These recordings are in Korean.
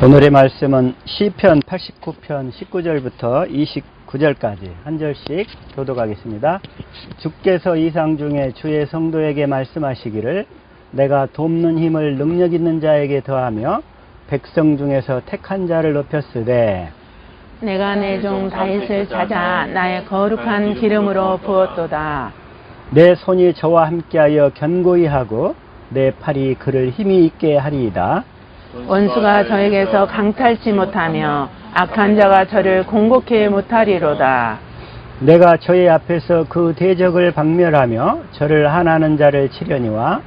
오늘의 말씀은 시편 89편 19절부터 29절까지 한 절씩 교독하겠습니다. 주께서 이상 중에 주의 성도에게 말씀하시기를 내가 돕는 힘을 능력 있는 자에게 더하며 백성 중에서 택한 자를 높였으되 내가 내 종 다윗을 찾아 나의 거룩한 기름으로 부었도다. 내 손이 저와 함께하여 견고히 하고 내 팔이 그를 힘이 있게 하리이다. 원수가 저에게서 강탈치 못하며 악한 자가 저를 공곡해 못하리로다. 내가 저의 앞에서 그 대적을 박멸하며 저를 한하는 자를 치려니와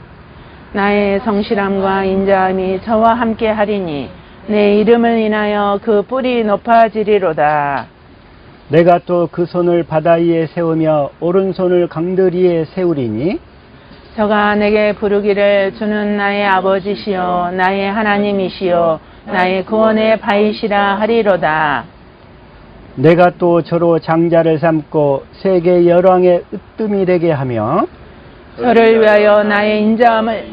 나의 성실함과 인자함이 저와 함께 하리니 내 이름을 인하여 그 뿔이 높아지리로다. 내가 또 그 손을 바다 위에 세우며 오른손을 강들 위에 세우리니 저가 내게 부르기를 주는 나의 아버지시요 나의 하나님이시요 나의 구원의 바위시라 하리로다. 내가 또 저로 장자를 삼고 세계 열왕의 으뜸이 되게 하며 저를 위하여 나의 인자함을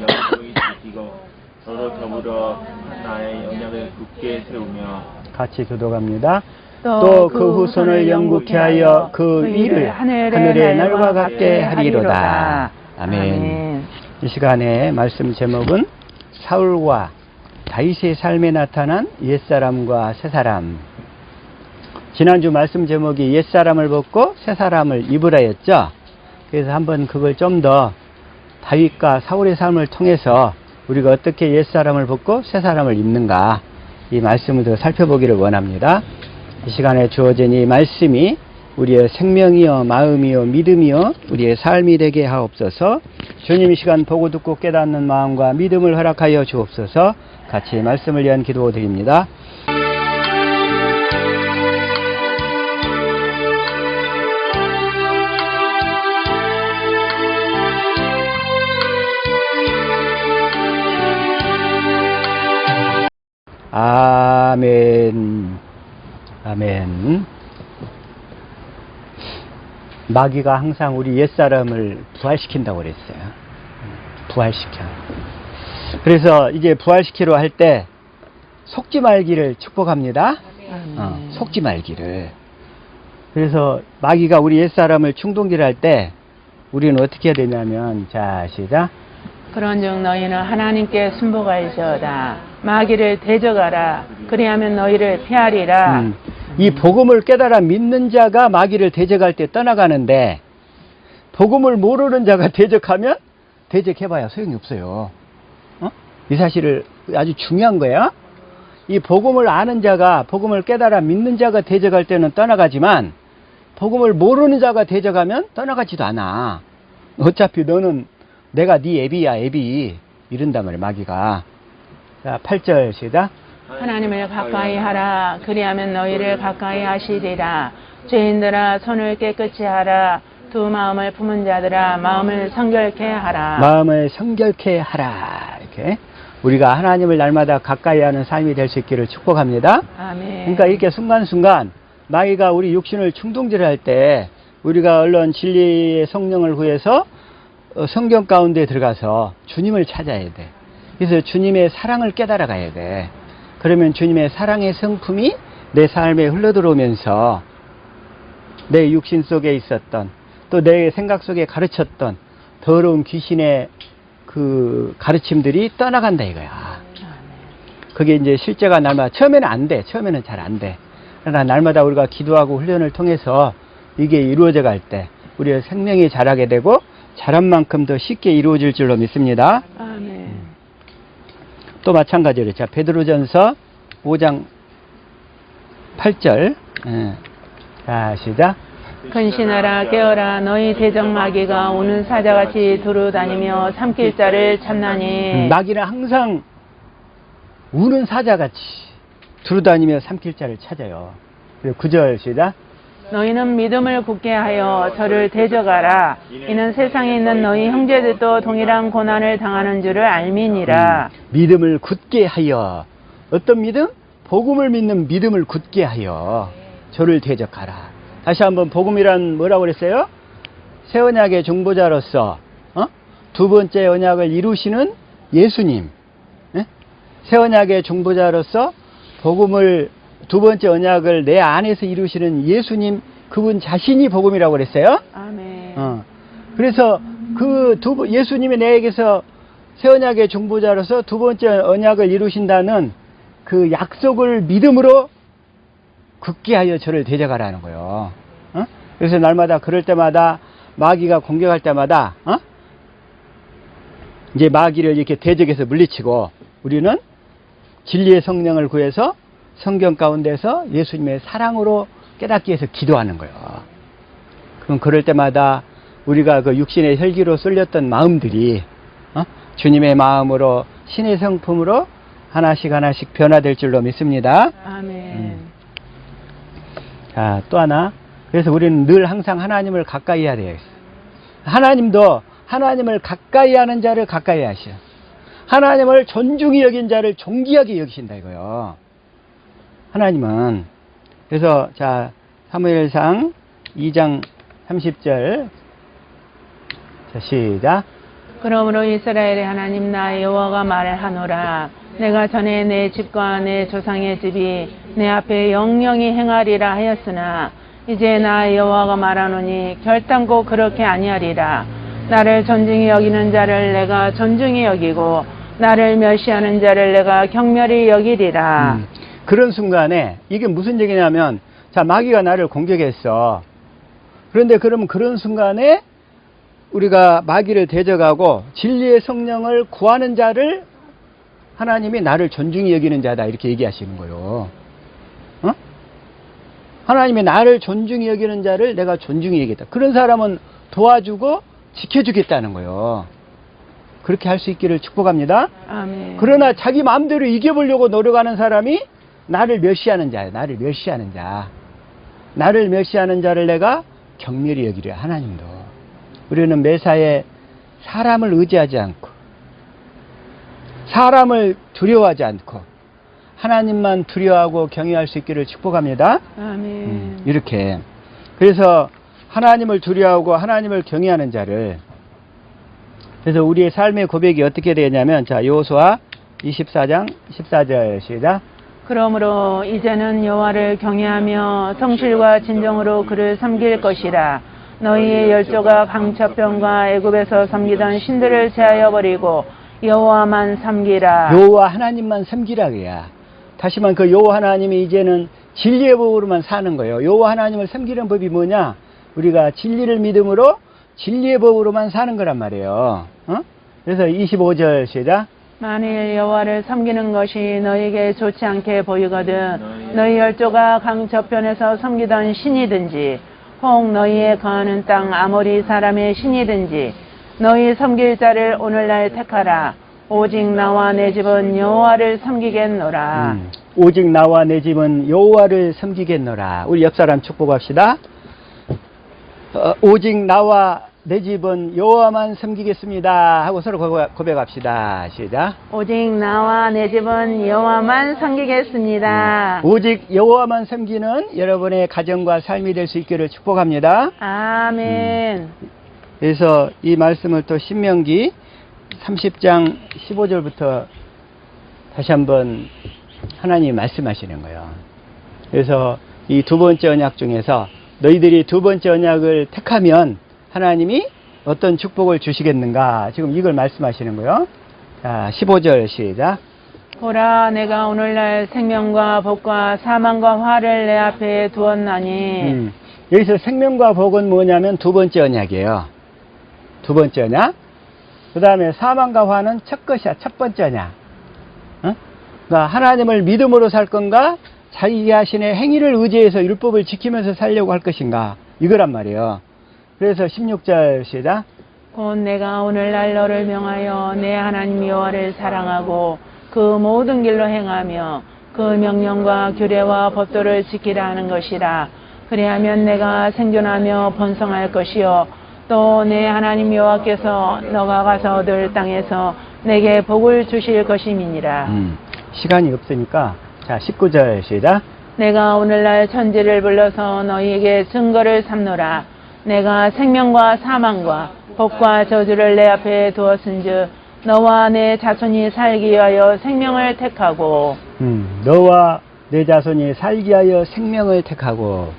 저로 더불어 나의 언약을 굳게 세우며 같이 교독합니다. 또 또 그 후손을 영국케 하여 그 위를 하늘의 날과 같게 하리로다. 아멘. 이 시간에 말씀 제목은 사울과 다윗의 삶에 나타난 옛사람과 새사람. 지난주 말씀 제목이 옛사람을 벗고 새사람을 입으라였죠. 그래서 한번 그걸 좀 더 다윗과 사울의 삶을 통해서 우리가 어떻게 옛사람을 벗고 새사람을 입는가 이 말씀을 더 살펴보기를 원합니다. 이 시간에 주어진 이 말씀이 우리의 생명이요 마음이요 믿음이요 우리의 삶이 되게 하옵소서. 주님 이 시간 보고 듣고 깨닫는 마음과 믿음을 허락하여 주옵소서. 같이 말씀을 위한 기도 드립니다. 아멘. 아멘. 마귀가 항상 우리 옛사람을 부활시킨다고 그랬어요. 부활시켜. 그래서 이제 부활시키려 할 때 속지 말기를 축복합니다. 속지 말기를. 그래서 마귀가 우리 옛사람을 충동질할 때 우리는 어떻게 해야 되냐면 자 시작. 그런즉 너희는 하나님께 순복할지어다. 마귀를 대적하라. 그리하면 너희를 피하리라. 이 복음을 깨달아 믿는 자가 마귀를 대적할 때 떠나가는데 복음을 모르는 자가 대적하면 대적해봐야 소용이 없어요. 이 사실을 아주 중요한 거야. 이 복음을 아는 자가 복음을 깨달아 믿는 자가 대적할 때는 떠나가지만 복음을 모르는 자가 대적하면 떠나가지도 않아. 어차피 너는 내가 네 애비야 애비 이른단 말이야 마귀가. 자 8절 시작. 하나님을 가까이 하라. 그리하면 너희를 가까이 하시리라. 죄인들아 손을 깨끗이 하라. 두 마음을 품은 자들아 마음을 성결케 하라. 마음을 성결케 하라. 이렇게 우리가 하나님을 날마다 가까이 하는 삶이 될 수 있기를 축복합니다. 아멘. 그러니까 이렇게 순간순간 마귀가 우리 육신을 충동질할 때 우리가 얼른 진리의 성령을 구해서 성경 가운데 들어가서 주님을 찾아야 돼. 그래서 주님의 사랑을 깨달아 가야 돼. 그러면 주님의 사랑의 성품이 내 삶에 흘러들어오면서 내 육신 속에 있었던 또 내 생각 속에 가르쳤던 더러운 귀신의 그 가르침들이 떠나간다 이거야. 그게 이제 실제가 날마다 처음에는 안 돼. 처음에는 잘 안 돼. 그러나 날마다 우리가 기도하고 훈련을 통해서 이게 이루어져 갈 때 우리의 생명이 자라게 되고 자란 만큼 더 쉽게 이루어질 줄로 믿습니다. 아멘. 또 마찬가지로 자 베드로전서 5장 8절 자 시작. 근신하라 깨어라 너희 대적 마귀가 오는 사자같이 두루다니며 삼킬 자를 찾나니. 마귀는 항상 우는 사자같이 두루다니며 삼킬 자를 찾아요. 그리고 9절 시작. 너희는 믿음을 굳게 하여 저를 대적하라. 이는 세상에 있는 너희 형제들도 동일한 고난을 당하는 줄을 알미니라. 믿음을 굳게 하여 어떤 믿음? 복음을 믿는 믿음을 굳게 하여 저를 대적하라. 다시 한번 복음이란 뭐라고 그랬어요? 새 언약의 중보자로서 두 번째 언약을 이루시는 예수님. 새 언약의 중보자로서 복음을 두 번째 언약을 내 안에서 이루시는 예수님 그분 자신이 복음이라고 그랬어요. 아멘. 그래서 그 예수님이 내게서 새 언약의 중보자로서 두 번째 언약을 이루신다는 그 약속을 믿음으로 굳게 하여 저를 대적하라는 거예요. 그래서 날마다 그럴 때마다 마귀가 공격할 때마다 이제 마귀를 이렇게 대적해서 물리치고 우리는 진리의 성령을 구해서 성경 가운데서 예수님의 사랑으로 깨닫기 위해서 기도하는 거예요. 그럼 그럴 때마다 우리가 그 육신의 혈기로 쏠렸던 마음들이 주님의 마음으로 신의 성품으로 하나씩 하나씩 변화될 줄로 믿습니다. 아멘. 자, 또 하나. 그래서 우리는 늘 항상 하나님을 가까이 해야 돼요. 하나님도 하나님을 가까이 하는 자를 가까이 하셔. 하나님을 존중히 여긴 자를 존귀하게 여기신다 이거요. 하나님은. 그래서 자, 사무엘상 2장 30절. 자, 시작. 그러므로 이스라엘의 하나님 나 여호와가 말하노라. 내가 전에 내 집과 내 조상의 집이 내 앞에 영영히 행하리라 하였으나 이제 나 여호와가 말하노니 결단코 그렇게 아니하리라. 나를 존중히 여기는 자를 내가 존중히 여기고 나를 멸시하는 자를 내가 경멸히 여기리라. 그런 순간에 이게 무슨 얘기냐면 자, 마귀가 나를 공격했어. 그런데 그러면 그런 순간에 우리가 마귀를 대적하고 진리의 성령을 구하는 자를 하나님이 나를 존중히 여기는 자다 이렇게 얘기하시는 거예요. 하나님이 나를 존중히 여기는 자를 내가 존중히 여기겠다. 그런 사람은 도와주고 지켜주겠다는 거예요. 그렇게 할 수 있기를 축복합니다. 아멘. 그러나 자기 마음대로 이겨보려고 노력하는 사람이 나를 멸시하는 자예요. 나를 멸시하는 자. 나를 멸시하는 자를 내가 경멸히 여기려. 하나님도. 우리는 매사에 사람을 의지하지 않고 사람을 두려워하지 않고 하나님만 두려워하고 경외할 수 있기를 축복합니다. 아멘. 이렇게. 그래서 하나님을 두려워하고 하나님을 경외하는 자를. 그래서 우리의 삶의 고백이 어떻게 되냐면 자, 여호수아 24장 14절 시작. 그러므로 이제는 여호와를 경외하며 성실과 진정으로 그를 섬길 것이라. 너희의 열조가 강첩병과 애굽에서 섬기던 신들을 제하여 버리고 여호와만 섬기라. 여호와 하나님만 섬기라 그래야. 다시만 그 여호와 하나님이 이제는 진리의 법으로만 사는 거예요. 여호와 하나님을 섬기는 법이 뭐냐? 우리가 진리를 믿음으로 진리의 법으로만 사는 거란 말이에요. 그래서 25절 시작. 만일 여호와를 섬기는 것이 너희에게 좋지 않게 보이거든 너희 열조가 강 저편에서 섬기던 신이든지 혹 너희의 거하는 땅 아모리 사람의 신이든지 너희 섬길 자를 오늘날 택하라. 오직 나와 내 집은 여호와를 섬기겠노라. 오직 나와 내 집은 여호와를 섬기겠노라. 우리 옆 사람 축복합시다. 오직 나와 내 집은 여호와만 섬기겠습니다 하고 서로 고백합시다. 시작. 오직 나와 내 집은 여호와만 섬기겠습니다. 오직 여호와만 섬기는 여러분의 가정과 삶이 될 수 있기를 축복합니다. 아멘. 그래서 이 말씀을 또 신명기 30장 15절부터 다시 한번 하나님이 말씀하시는 거예요. 그래서 이 두 번째 언약 중에서 너희들이 두 번째 언약을 택하면 하나님이 어떤 축복을 주시겠는가 지금 이걸 말씀하시는 거예요. 자, 15절 시작. 보라 내가 오늘날 생명과 복과 사망과 화를 내 앞에 두었나니. 여기서 생명과 복은 뭐냐면 두 번째 언약이에요. 두 번째 언약. 그 다음에 사망과 화는 첫 것이야. 첫 번째 언약. 그러니까 하나님을 믿음으로 살 건가 자기 자신의 행위를 의지해서 율법을 지키면서 살려고 할 것인가 이거란 말이에요. 그래서 16절 시작. 곧 내가 오늘날 너를 명하여 내 하나님 여호와를 사랑하고 그 모든 길로 행하며 그 명령과 규례와 법도를 지키라 하는 것이라. 그리하면 내가 생존하며 번성할 것이요 또 내 하나님 여호와께서 너가 가서 얻을 땅에서 내게 복을 주실 것임이니라. 시간이 없으니까 자 19절 시작. 내가 오늘날 천지를 불러서 너희에게 증거를 삼노라. 내가 생명과 사망과 복과 저주를 내 앞에 두었은즉 너와 내 자손이 살기 위하여 생명을 택하고 너와 내 자손이 살기 하여 생명을 택하고,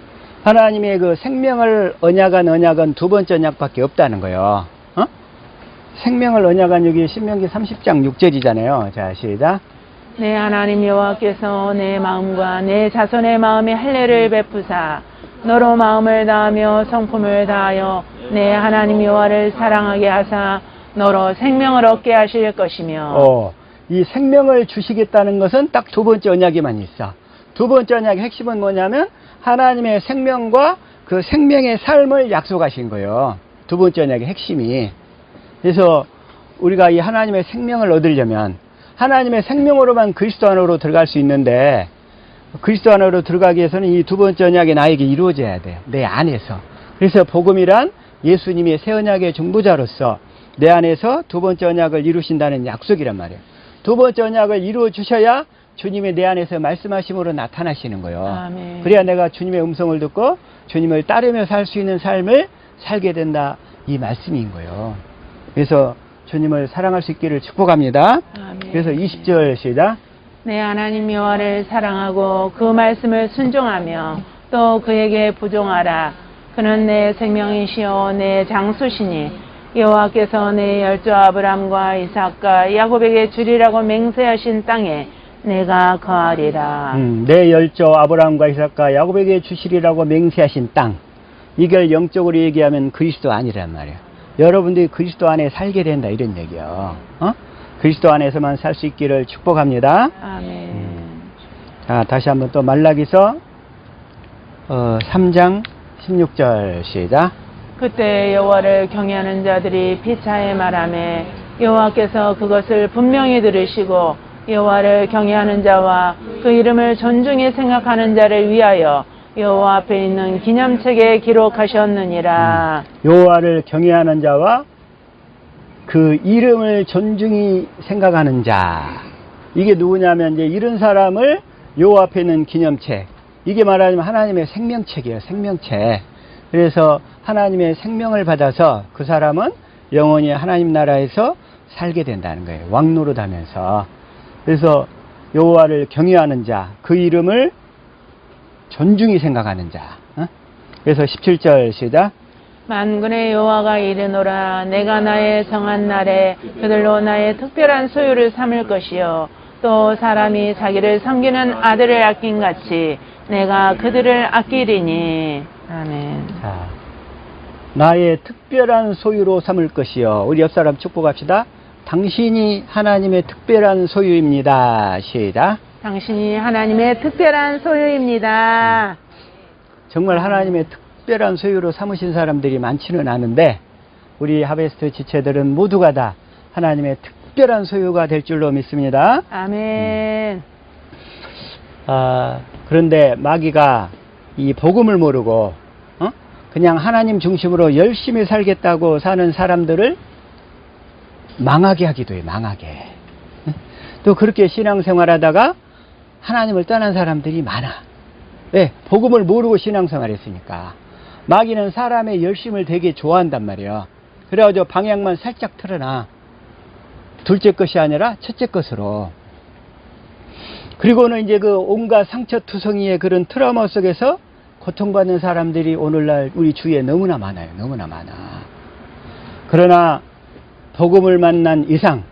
하나님의 그 생명을 언약한 두 번째 언약밖에 없다는 거예요. 어? 생명을 언약한 여기 신명기 30장 6절이잖아요. 자, 시작. 내 하나님 여호와께서 내 마음과 내 자손의 마음에 할례를 베푸사 너로 마음을 다하며 성품을 다하여 내 하나님 여호와를 사랑하게 하사 너로 생명을 얻게 하실 것이며. 이 생명을 주시겠다는 것은 딱 두 번째 언약에만 있어. 두 번째 언약의 핵심은 뭐냐면 하나님의 생명과 그 생명의 삶을 약속하신 거예요. 두 번째 언약의 핵심이. 그래서 우리가 이 하나님의 생명을 얻으려면 하나님의 생명으로만 그리스도 안으로 들어갈 수 있는데, 그리스도 안으로 들어가기 위해서는 이 두 번째 언약이 나에게 이루어져야 돼요. 내 안에서. 그래서 복음이란 예수님이 새 언약의 중보자로서 내 안에서 두 번째 언약을 이루신다는 약속이란 말이에요. 두 번째 언약을 이루어 주셔야 주님이 내 안에서 말씀하심으로 나타나시는 거예요. 아멘. 그래야 내가 주님의 음성을 듣고 주님을 따르며 살 수 있는 삶을 살게 된다, 이 말씀인 거예요. 그래서 주님을 사랑할 수 있기를 축복합니다. 아멘. 그래서 20절 시작. 내 하나님 여호와를 사랑하고 그 말씀을 순종하며 또 그에게 부종하라. 그는 내 생명이시요 내 장수시니 여호와께서 내 열조 아브람과 이삭과 야곱에게 주리라고 맹세하신 땅에 내가 거하리라. 내 열조 아브람과 이삭과 야곱에게 주시리라고 맹세하신 땅. 이걸 영적으로 얘기하면 그리스도 안이란 말이에요. 여러분들이 그리스도 안에 살게 된다, 이런 얘기요. 그리스도 안에서만 살 수 있기를 축복합니다. 아멘. 자, 다시 한번 또 말라기서 3장 16절 시작. 그때 여호와를 경외하는 자들이 피차에 말하매 여호와께서 그것을 분명히 들으시고 여호와를 경외하는 자와 그 이름을 존중히 생각하는 자를 위하여 여호와 앞에 있는 기념책에 기록하셨느니라. 여호와를 경외하는 자와 그 이름을 존중히 생각하는 자, 이게 누구냐면 이제 이런 사람을 여호와 앞에 있는 기념책, 이게 말하자면 하나님의 생명책이에요. 생명책. 그래서 하나님의 생명을 받아서 그 사람은 영원히 하나님 나라에서 살게 된다는 거예요. 왕노릇하면서. 그래서 여호와를 경외하는 자, 그 이름을 존중히 생각하는 자. 그래서 17절 시작. 만군의 여호와가 이르노라. 내가 나의 정한 날에 그들로 나의 특별한 소유를 삼을 것이요 또 사람이 자기를 섬기는 아들을 아낀 같이 내가 그들을 아끼리니. 아멘. 자, 나의 특별한 소유로 삼을 것이요. 우리 옆사람 축복합시다. 당신이 하나님의 특별한 소유입니다. 시작. 당신이 하나님의 특별한 소유입니다. 정말 하나님의 특별한 소유로 삼으신 사람들이 많지는 않은데, 우리 하베스트 지체들은 모두가 다 하나님의 특별한 소유가 될 줄로 믿습니다. 아멘. 그런데 마귀가 이 복음을 모르고 그냥 하나님 중심으로 열심히 살겠다고 사는 사람들을 망하게 하기도 해요. 망하게. 또 그렇게 신앙생활하다가 하나님을 떠난 사람들이 많아. 왜? 복음을 모르고 신앙생활했으니까. 마귀는 사람의 열심을 되게 좋아한단 말이에요. 그래가지고 방향만 살짝 틀어놔. 둘째 것이 아니라 첫째 것으로. 그리고는 이제 그 온갖 상처투성이의 그런 트라우마 속에서 고통받는 사람들이 오늘날 우리 주위에 너무나 많아요. 너무나 많아. 그러나 복음을 만난 이상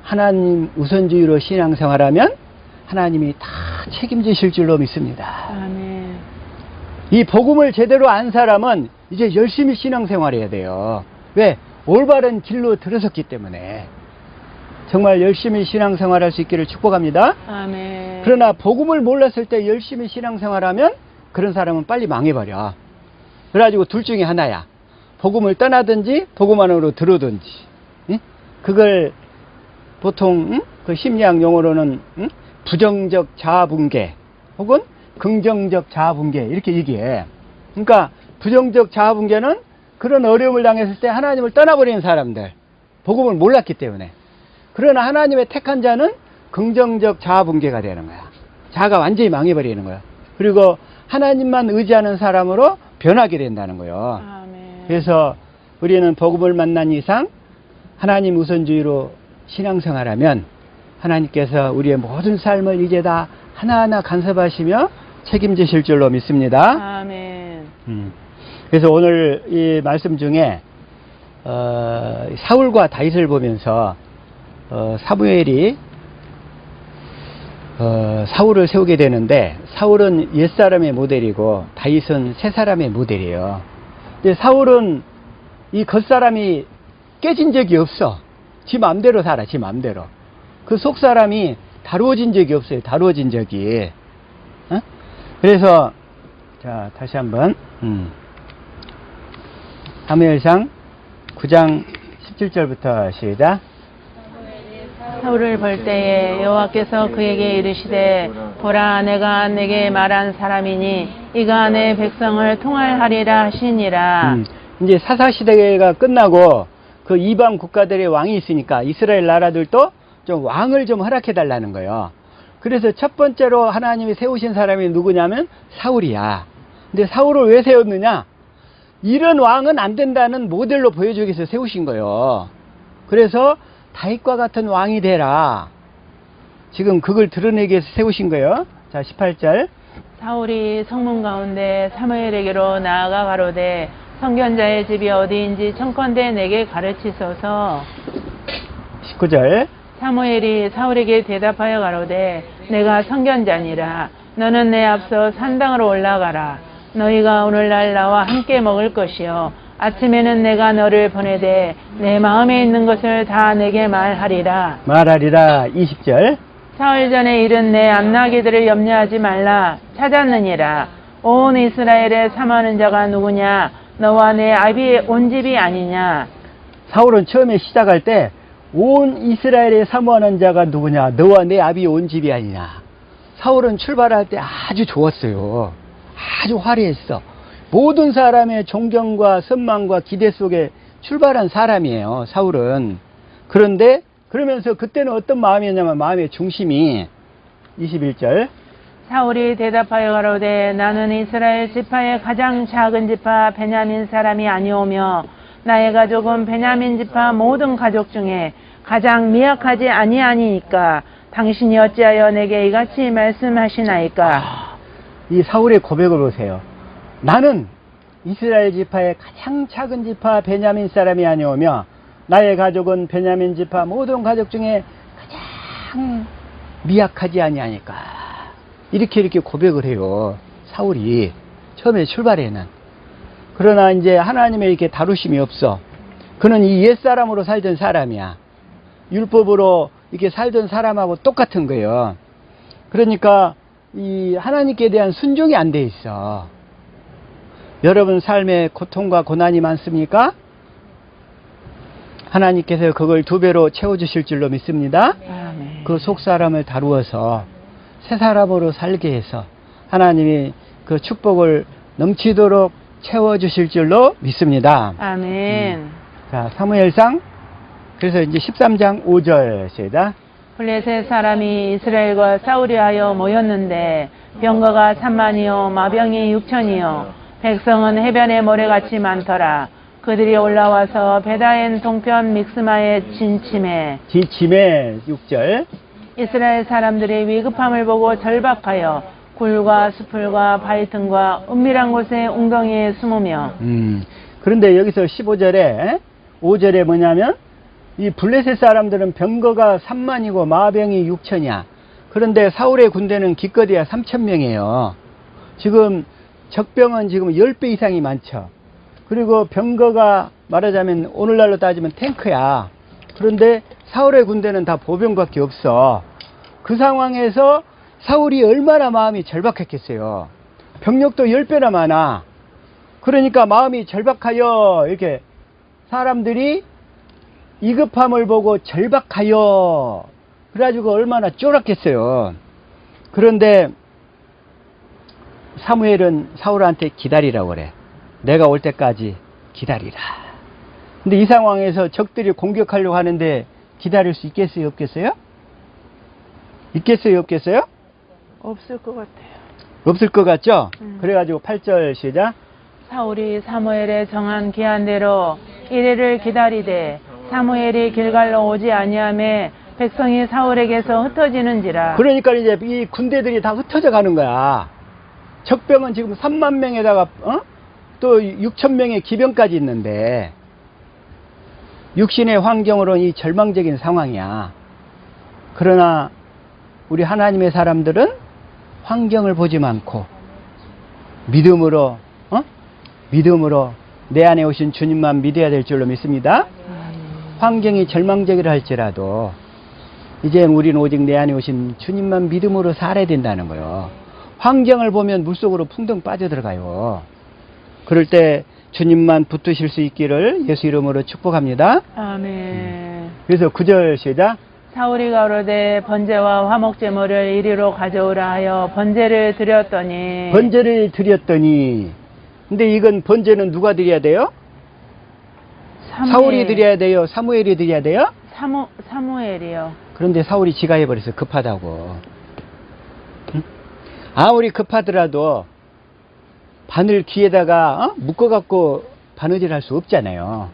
하나님 우선주의로 신앙생활하면 하나님이 다 책임지실 줄로 믿습니다. 아멘. 이 복음을 제대로 안 사람은 이제 열심히 신앙생활해야 돼요. 왜? 올바른 길로 들어섰기 때문에. 정말 열심히 신앙생활할 수 있기를 축복합니다. 아멘. 그러나 복음을 몰랐을 때 열심히 신앙생활하면 그런 사람은 빨리 망해버려. 그래가지고 둘 중에 하나야. 복음을 떠나든지 복음 안으로 들어오든지. 응? 그걸 보통 그 심리학 용어로는 부정적 자아붕괴 혹은 긍정적 자아붕괴 이렇게 얘기해. 그러니까 부정적 자아붕괴는 그런 어려움을 당했을 때 하나님을 떠나버리는 사람들, 복음을 몰랐기 때문에. 그러나 하나님의 택한 자는 긍정적 자아붕괴가 되는 거야. 자아가 완전히 망해버리는 거야. 그리고 하나님만 의지하는 사람으로 변하게 된다는 거예요. 아멘. 그래서 우리는 복음을 만난 이상 하나님 우선주의로 신앙생활하면 하나님께서 우리의 모든 삶을 이제 다 하나하나 간섭하시며 책임지실 줄로 믿습니다. 아멘. 그래서 오늘 이 말씀 중에 사울과 다윗을 보면서 사무엘이 사울을 세우게 되는데, 사울은 옛사람의 모델이고 다윗은 새사람의 모델이에요. 근데 사울은 이 겉사람이 깨진 적이 없어. 지 맘대로 살아, 지 맘대로. 그 속사람이 다루어진 적이 없어요. 다루어진 적이. 그래서 자, 다시 한번 사무엘상 9장 17절부터 시작. 사울을 볼 때에 여호와께서 그에게 이르시되 보라 내가 내게 말한 사람이니 이가 내 백성을 통할하리라 하시니라. 이제 사사시대가 끝나고 그 이방 국가들의 왕이 있으니까 이스라엘 나라들도 좀 왕을 좀 허락해 달라는 거예요. 그래서 첫 번째로 하나님이 세우신 사람이 누구냐면 사울이야. 근데 사울을 왜 세웠느냐? 이런 왕은 안 된다는 모델로 보여주기 위해서 세우신 거예요. 그래서 다윗과 같은 왕이 되라. 지금 그걸 드러내기 위해서 세우신 거예요. 자, 18절. 사울이 성문 가운데 사무엘에게로 나아가 가로되 선견자의 집이 어디인지 청컨대 내게 가르치소서. 19절. 사무엘이 사울에게 대답하여 가로되 내가 선견자니라. 너는 내 앞서 산당으로 올라가라. 너희가 오늘날 나와 함께 먹을 것이요 아침에는 내가 너를 보내되 내 마음에 있는 것을 다 내게 말하리라. 20절. 사흘 전에 이른 내 암나기들을 염려하지 말라. 찾았느니라. 온 이스라엘에 사모하는 자가 누구냐? 너와 내 아비의 온 집이 아니냐? 사울은 처음에 시작할 때 온 이스라엘에 사모하는 자가 누구냐? 너와 내 아비의 온 집이 아니냐? 사울은 출발할 때 아주 좋았어요. 아주 화려했어. 모든 사람의 존경과 선망과 기대 속에 출발한 사람이에요, 사울은. 그런데 그러면서 그때는 어떤 마음이었냐면 마음의 중심이 21절. 사울이 대답하여 가로되 나는 이스라엘 지파의 가장 작은 지파 베냐민 사람이 아니오며 나의 가족은 베냐민 지파 모든 가족 중에 가장 미약하지 아니하니까 당신이 어찌하여 내게 이같이 말씀하시나이까. 이 사울의 고백을 보세요. 나는 이스라엘 지파의 가장 작은 지파 베냐민 사람이 아니오며 나의 가족은 베냐민 지파 모든 가족 중에 가장 미약하지 아니하니까. 이렇게 고백을 해요, 사울이 처음에 출발에는. 그러나 이제 하나님의 이렇게 다루심이 없어. 그는 이 옛사람으로 살던 사람이야. 율법으로 이렇게 살던 사람하고 똑같은 거예요. 그러니까 이 하나님께 대한 순종이 안 돼 있어. 여러분 삶에 고통과 고난이 많습니까? 하나님께서 그걸 2배로 채워주실 줄로 믿습니다. 아멘. 그 속사람을 다루어서 새 사람으로 살게 해서 하나님이 그 축복을 넘치도록 채워주실 줄로 믿습니다. 아멘. 자, 사무엘상 그래서 이제 13장 5절 시작. 블레셋 사람이 이스라엘과 싸우려 모였는데 병거가 3만이요 마병이 6천이요 백성은 해변의 모래같이 많더라. 그들이 올라와서 베다엔 동편 믹스마에 진침해 6절. 이스라엘 사람들이 위급함을 보고 절박하여 굴과 수풀과 바위 틈과 은밀한 곳에 웅덩이에 숨으며. 그런데 여기서 15절에 5절에 뭐냐면 이 블레셋 사람들은 병거가 3만이고 마병이 6천이야. 그런데 사울의 군대는 기껏해야 3,000명이에요. 지금 적병은 지금 10배 이상이 많죠. 그리고 병거가 말하자면 오늘날로 따지면 탱크야. 그런데 사울의 군대는 다 보병밖에 없어. 그 상황에서 사울이 얼마나 마음이 절박했겠어요. 병력도 10배나 많아. 그러니까 마음이 절박하여 이렇게 사람들이 이급함을 보고 절박하여 그래가지고 얼마나 쫄았겠어요. 그런데 사무엘은 사울한테 기다리라고 그래. 내가 올 때까지 기다리라. 근데 이 상황에서 적들이 공격하려고 하는데 기다릴 수 있겠어요, 없겠어요? 있겠어요, 없겠어요? 없을 것 같아요. 없을 것 같죠? 그래가지고 8절 시작. 사울이 사무엘의 정한 기한대로 이래를 기다리되 사무엘이 길갈로 오지 아니하매 백성이 사울에게서 흩어지는지라. 그러니까 이제 이 군대들이 다 흩어져 가는 거야. 적병은 지금 3만 명에다가 또 6천 명의 기병까지 있는데 육신의 환경으로는 이 절망적인 상황이야. 그러나 우리 하나님의 사람들은 환경을 보지 않고 믿음으로 믿음으로 내 안에 오신 주님만 믿어야 될 줄로 믿습니다. 환경이 절망적이라 할지라도 이제 우리는 오직 내 안에 오신 주님만 믿음으로 살아야 된다는 거예요. 환경을 보면 물속으로 풍덩 빠져들어가요. 그럴 때 주님만 붙드실 수 있기를 예수 이름으로 축복합니다. 아멘. 그래서 9절 시작. 사울이 가로되 번제와 화목제물을 이리로 가져오라 하여 번제를 드렸더니. 번제를 드렸더니. 근데 이건 번제는 누가 드려야 돼요? 사울이 드려야 돼요? 사무엘이 드려야 돼요? 사무엘이요. 그런데 사울이 지가 해버려서 급하다고. 응? 아무리 급하더라도 바늘 귀에다가 묶어갖고 바느질 할 수 없잖아요.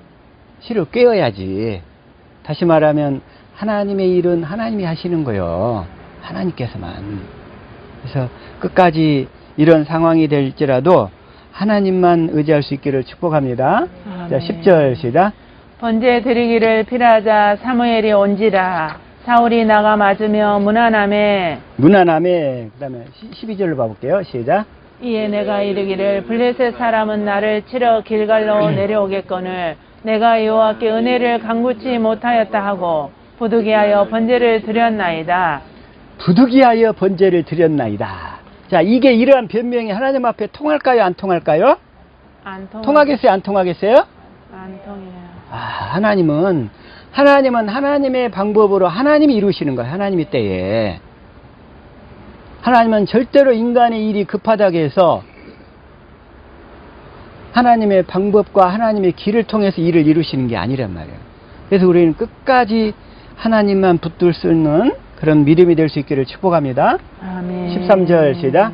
실을 꿰어야지. 다시 말하면 하나님의 일은 하나님이 하시는 거요. 하나님께서만. 그래서 끝까지 이런 상황이 될지라도 하나님만 의지할 수 있기를 축복합니다. 자, 10절 시작. 번제 드리기를 필요하자 사무엘이 온지라. 사울이 나가 맞으며 무난함에. 무난함에. 그 다음에 12절로 봐볼게요. 시작. 이에 내가 이르기를 블레셋 사람은 나를 치러 길갈로 내려오겠거늘 내가 여호와께 은혜를 간구치 못하였다 하고 부득이하여 번제를 드렸나이다. 부득이하여 번제를 드렸나이다. 자, 이게 이러한 변명이 하나님 앞에 통할까요? 안 통할까요? 통하겠어요? 안 통하겠어요? 안 통해요. 하나님은 하나님의 방법으로 하나님이 이루시는 거예요. 하나님의 때에. 하나님은 절대로 인간의 일이 급하다고 해서 하나님의 방법과 하나님의 길을 통해서 일을 이루시는 게 아니란 말이에요. 그래서 우리는 끝까지 하나님만 붙들 수 있는 그런 믿음이 될 수 있기를 축복합니다. 아멘. 13절 시작.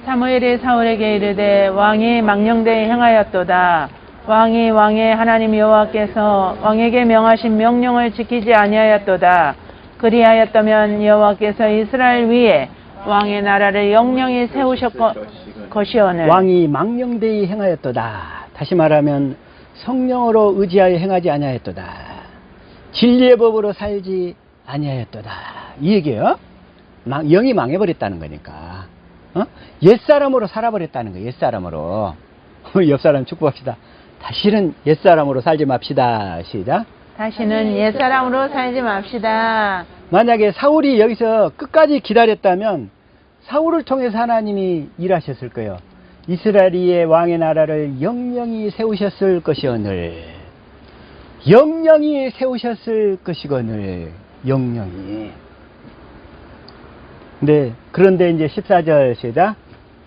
사무엘이 사울에게 이르되 왕이 망령되이 행하였도다. 왕이 왕의 하나님 여호와께서 왕에게 명하신 명령을 지키지 아니하였도다. 그리하였다면 여호와께서 이스라엘 위에 왕의 나라를 영영히 세우셨것이오늘. 왕이 망령되이 행하였도다. 다시 말하면 성령으로 의지하여 행하지 아니하였도다. 진리의 법으로 살지 아니하였도다. 이 얘기예요. 영이 망해버렸다는 거니까. 옛사람으로 살아버렸다는 거예요. 옛사람으로. 옆 사람 축복합시다. 다시는 옛사람으로 살지 맙시다. 시작. 다시는 옛사람으로 살지 맙시다. 만약에 사울이 여기서 끝까지 기다렸다면 사울을 통해서 하나님이 일하셨을 거예요. 이스라엘의 왕의 나라를 영영히 세우셨을 것이오늘. 영영히 세우셨을 것이거늘. 영영히. 네, 그런데 이제 14절 시작.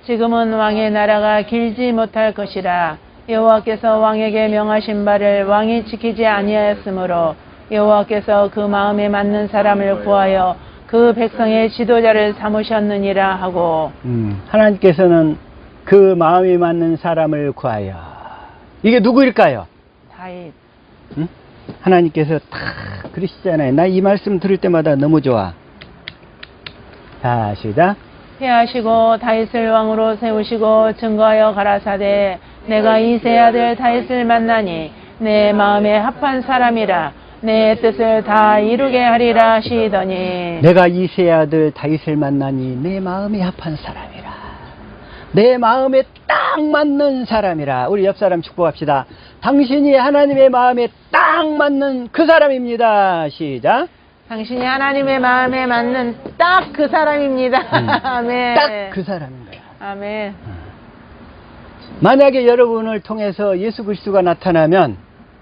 지금은 왕의 나라가 길지 못할 것이라. 여호와께서 왕에게 명하신 바를 왕이 지키지 아니하였으므로 여호와께서 그 마음에 맞는 사람을 구하여 그 백성의 지도자를 삼으셨느니라 하고. 하나님께서는 그 마음에 맞는 사람을 구하여. 이게 누구일까요? 다윗. 하나님께서 다 그러시잖아요. 나 이 말씀 들을 때마다 너무 좋아. 자, 시작. 패하시고 다윗을 왕으로 세우시고 증거하여 가라사대 내가 이세 아들 다윗을 만나니 내 마음에 합한 사람이라 내 뜻을 다 이루게 하리라 하시더니. 내가 이세 아들 다윗을 만나니 내 마음에 합한 사람이라. 내 마음에 딱 맞는 사람이라. 우리 옆 사람 축복합시다. 당신이 하나님의 마음에 딱 맞는 그 사람입니다. 시작. 당신이 하나님의 마음에 맞는 딱 그 사람입니다. 아멘. 딱 그 사람인 거야. 아멘. 만약에 여러분을 통해서 예수 그리스도가 나타나면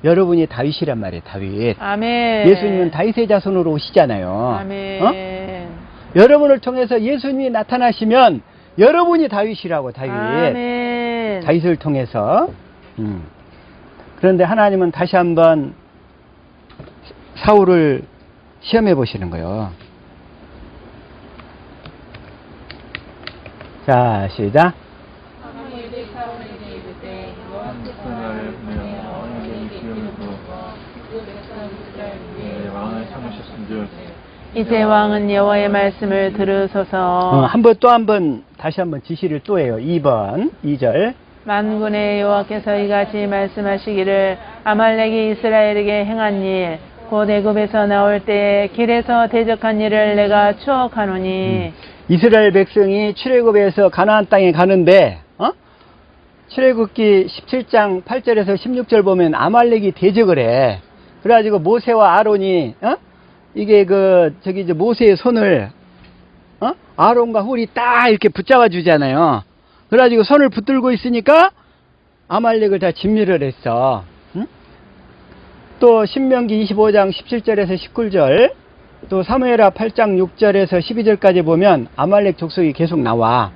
여러분이 다윗이란 말이에요. 다윗. 아멘. 예수님은 다윗의 자손으로 오시잖아요. 아멘. 여러분을 통해서 예수님이 나타나시면 여러분이 다윗이라고. 다윗. 아멘. 다윗을 통해서. 그런데 하나님은 다시 한번 사울을 시험해 보시는 거예요. 자, 시작. 나를 보내어 왕에게 지음으로 왕을 삼으셨은즉 이제 왕은 여호와의 말씀을 들으소서. 한 번 다시 한번 지시를 또 해요. 2번 2절. 만군의 여호와께서 이같이 말씀하시기를 아말렉이 이스라엘에게 행한 일 곧 애굽에서 나올 때에 길에서 대적한 일을 내가 추억하노니 이스라엘 백성이 출애굽에서 가나안 땅에 가는데 출애굽기 17장 8절에서 16절 보면 아말렉이 대적을 해. 그래가지고 모세와 아론이 이게 이제 모세의 손을 아론과 훌이 딱 이렇게 붙잡아 주잖아요. 그래가지고 손을 붙들고 있으니까 아말렉을 다 진멸을 했어. 또 신명기 25장 17절에서 19절, 또 사무엘하 8장 6절에서 12절까지 보면 아말렉 족속이 계속 나와.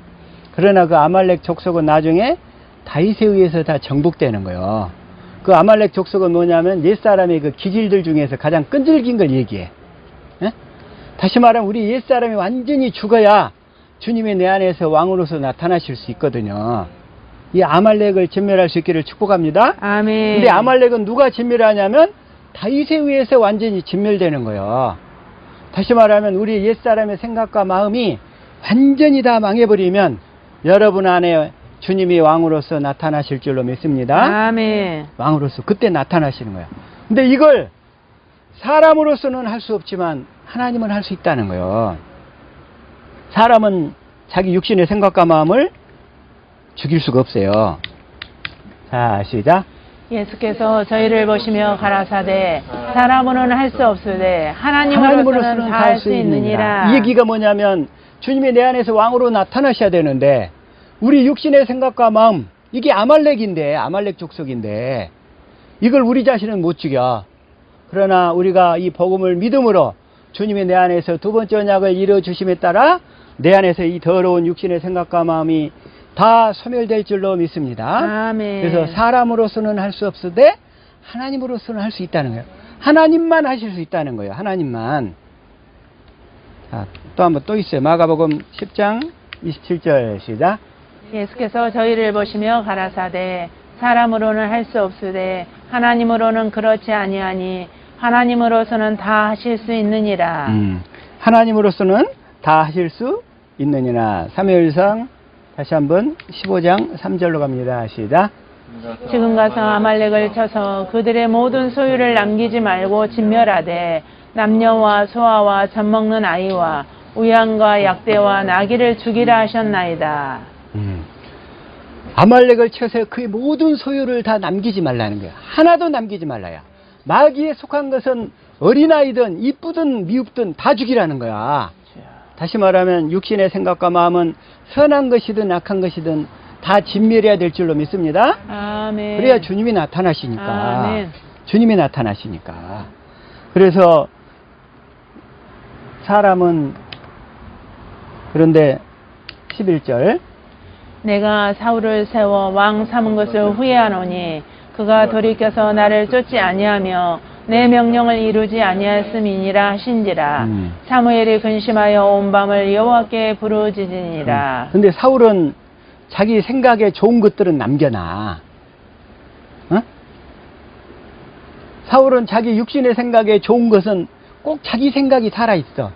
그러나 그 아말렉 족속은 나중에 다윗에 의해서 다 정복되는 거예요. 그 아말렉 족속은 뭐냐면 옛사람의 그 기질들 중에서 가장 끈질긴 걸 얘기해. 다시 말하면 우리 옛사람이 완전히 죽어야 주님이 내 안에서 왕으로서 나타나실 수 있거든요. 이 아말렉을 진멸할 수 있기를 축복합니다. 아멘. 근데 아말렉은 누가 진멸하냐면 다윗에 의해서 완전히 진멸되는 거예요. 다시 말하면 우리 옛사람의 생각과 마음이 완전히 다 망해버리면 여러분 안에 주님이 왕으로서 나타나실 줄로 믿습니다. 아멘. 왕으로서 그때 나타나시는 거예요. 근데 이걸 사람으로서는 할 수 없지만 하나님은 할 수 있다는 거예요. 사람은 자기 육신의 생각과 마음을 죽일 수가 없어요. 자, 시작. 예수께서 저희를 보시며 가라사대 사람으로는 할 수 없으되 하나님으로서는 다 할 수 있느니라. 이 얘기가 뭐냐면 주님이 내 안에서 왕으로 나타나셔야 되는데 우리 육신의 생각과 마음, 이게 아말렉인데, 아말렉 족속인데 이걸 우리 자신은 못 죽여. 그러나 우리가 이 복음을 믿음으로 주님이 내 안에서 두 번째 언약을 이루어주심에 따라 내 안에서 이 더러운 육신의 생각과 마음이 다 소멸될 줄로 믿습니다. 아멘. 그래서 사람으로서는 할 수 없으되 하나님으로서는 할 수 있다는 거예요. 하나님만 하실 수 있다는 거예요. 하나님만. 자, 또 한 번 또 있어요. 마가복음 10장 27절 시작. 예수께서 저희를 보시며 가라사대 사람으로는 할 수 없으되 하나님으로는 그렇지 아니하니 하나님으로서는 다 하실 수 있느니라. 하나님으로서는 다 하실 수 있느니라. 사무엘상 다시 한번 15장 3절로 갑니다. 시작. 지금 가서 아말렉을 쳐서 그들의 모든 소유를 남기지 말고 진멸하되 남녀와 소아와 젖먹는 아이와 우양과 약대와 나귀를 죽이라 하셨나이다. 아말렉을 쳐서 그의 모든 소유를 다 남기지 말라는 거야. 하나도 남기지 말라야. 마귀에 속한 것은 어린아이든 이쁘든 미흡든 다 죽이라는 거야. 다시 말하면 육신의 생각과 마음은 선한 것이든 악한 것이든 다 진멸해야 될 줄로 믿습니다. 아멘. 그래야 주님이 나타나시니까. 아멘. 주님이 나타나시니까. 그래서 사람은 그런데 11절 내가 사울을 세워 왕 삼은 것을 후회하노니 그가 돌이켜서 나를 쫓지 아니하며 내 명령을 이루지 아니하였음이니라 하신지라. 사무엘이 근심하여 온 밤을 여호와께 부르짖으니라. 근데 사울은 자기 생각에 좋은 것들은 남겨놔. 사울은 자기 육신의 생각에 좋은 것은 꼭 자기 생각이 살아있어.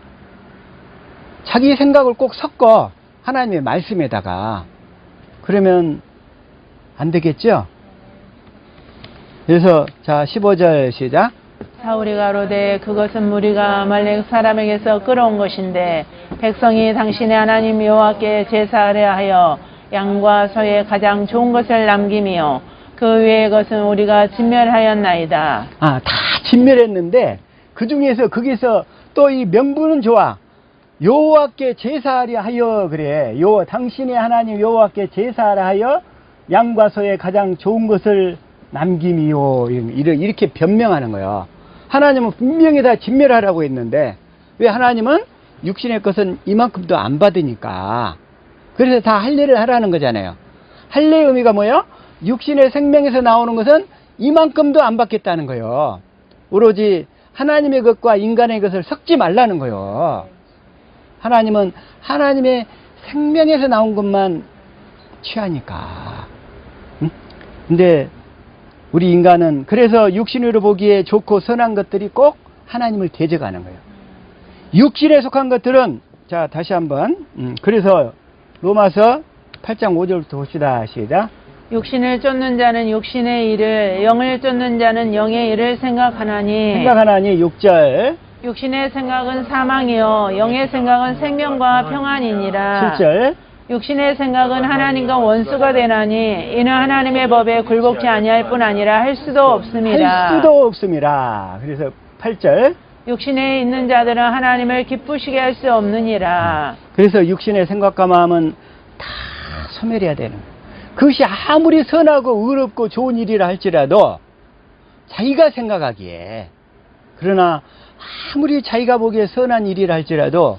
자기 생각을 꼭 섞어. 하나님의 말씀에다가. 그러면 안 되겠죠? 그래서 자 15절 시작. 사울이 가로되 그것은 무리가 아말렉 사람에게서 끌어온 것인데 백성이 당신의 하나님 여호와께 제사하려 하여 양과 소의 가장 좋은 것을 남김이요 그 외의 것은 우리가 진멸하였나이다. 다 진멸했는데 그 중에서 거기서 또 이 명분은 좋아. 여호와께 제사하려 하여 그래. 당신의 하나님 여호와께 제사하려 하여 양과 소의 가장 좋은 것을 남김이요. 이렇게 변명하는 거예요. 하나님은 분명히 다 진멸하라고 했는데 왜 하나님은 육신의 것은 이만큼도 안 받으니까. 그래서 다 할례를 하라는 거잖아요. 할례의 의미가 뭐예요? 육신의 생명에서 나오는 것은 이만큼도 안 받겠다는 거예요. 오로지 하나님의 것과 인간의 것을 섞지 말라는 거예요. 하나님은 하나님의 생명에서 나온 것만 취하니까. 근데 우리 인간은 그래서 육신으로 보기에 좋고 선한 것들이 꼭 하나님을 대적하는 거예요. 육신에 속한 것들은 자 다시 한번 그래서 로마서 8장 5절부터 봅시다. 시작. 육신을 쫓는 자는 육신의 일을, 영을 쫓는 자는 영의 일을 생각하나니 6절. 육신의 생각은 사망이요 영의 생각은 생명과 평안이니라. 7절. 육신의 생각은 하나님과 원수가 되나니 이는 하나님의 법에 굴복치 아니할 뿐 아니라 할 수도 없습니다. 할 수도 없습니다. 그래서 8절. 육신에 있는 자들은 하나님을 기쁘시게 할 수 없느니라. 그래서 육신의 생각과 마음은 다 소멸해야 되는 거예요. 그것이 아무리 선하고 의롭고 좋은 일이라 할지라도 자기가 생각하기에 그러나 아무리 자기가 보기에 선한 일이라 할지라도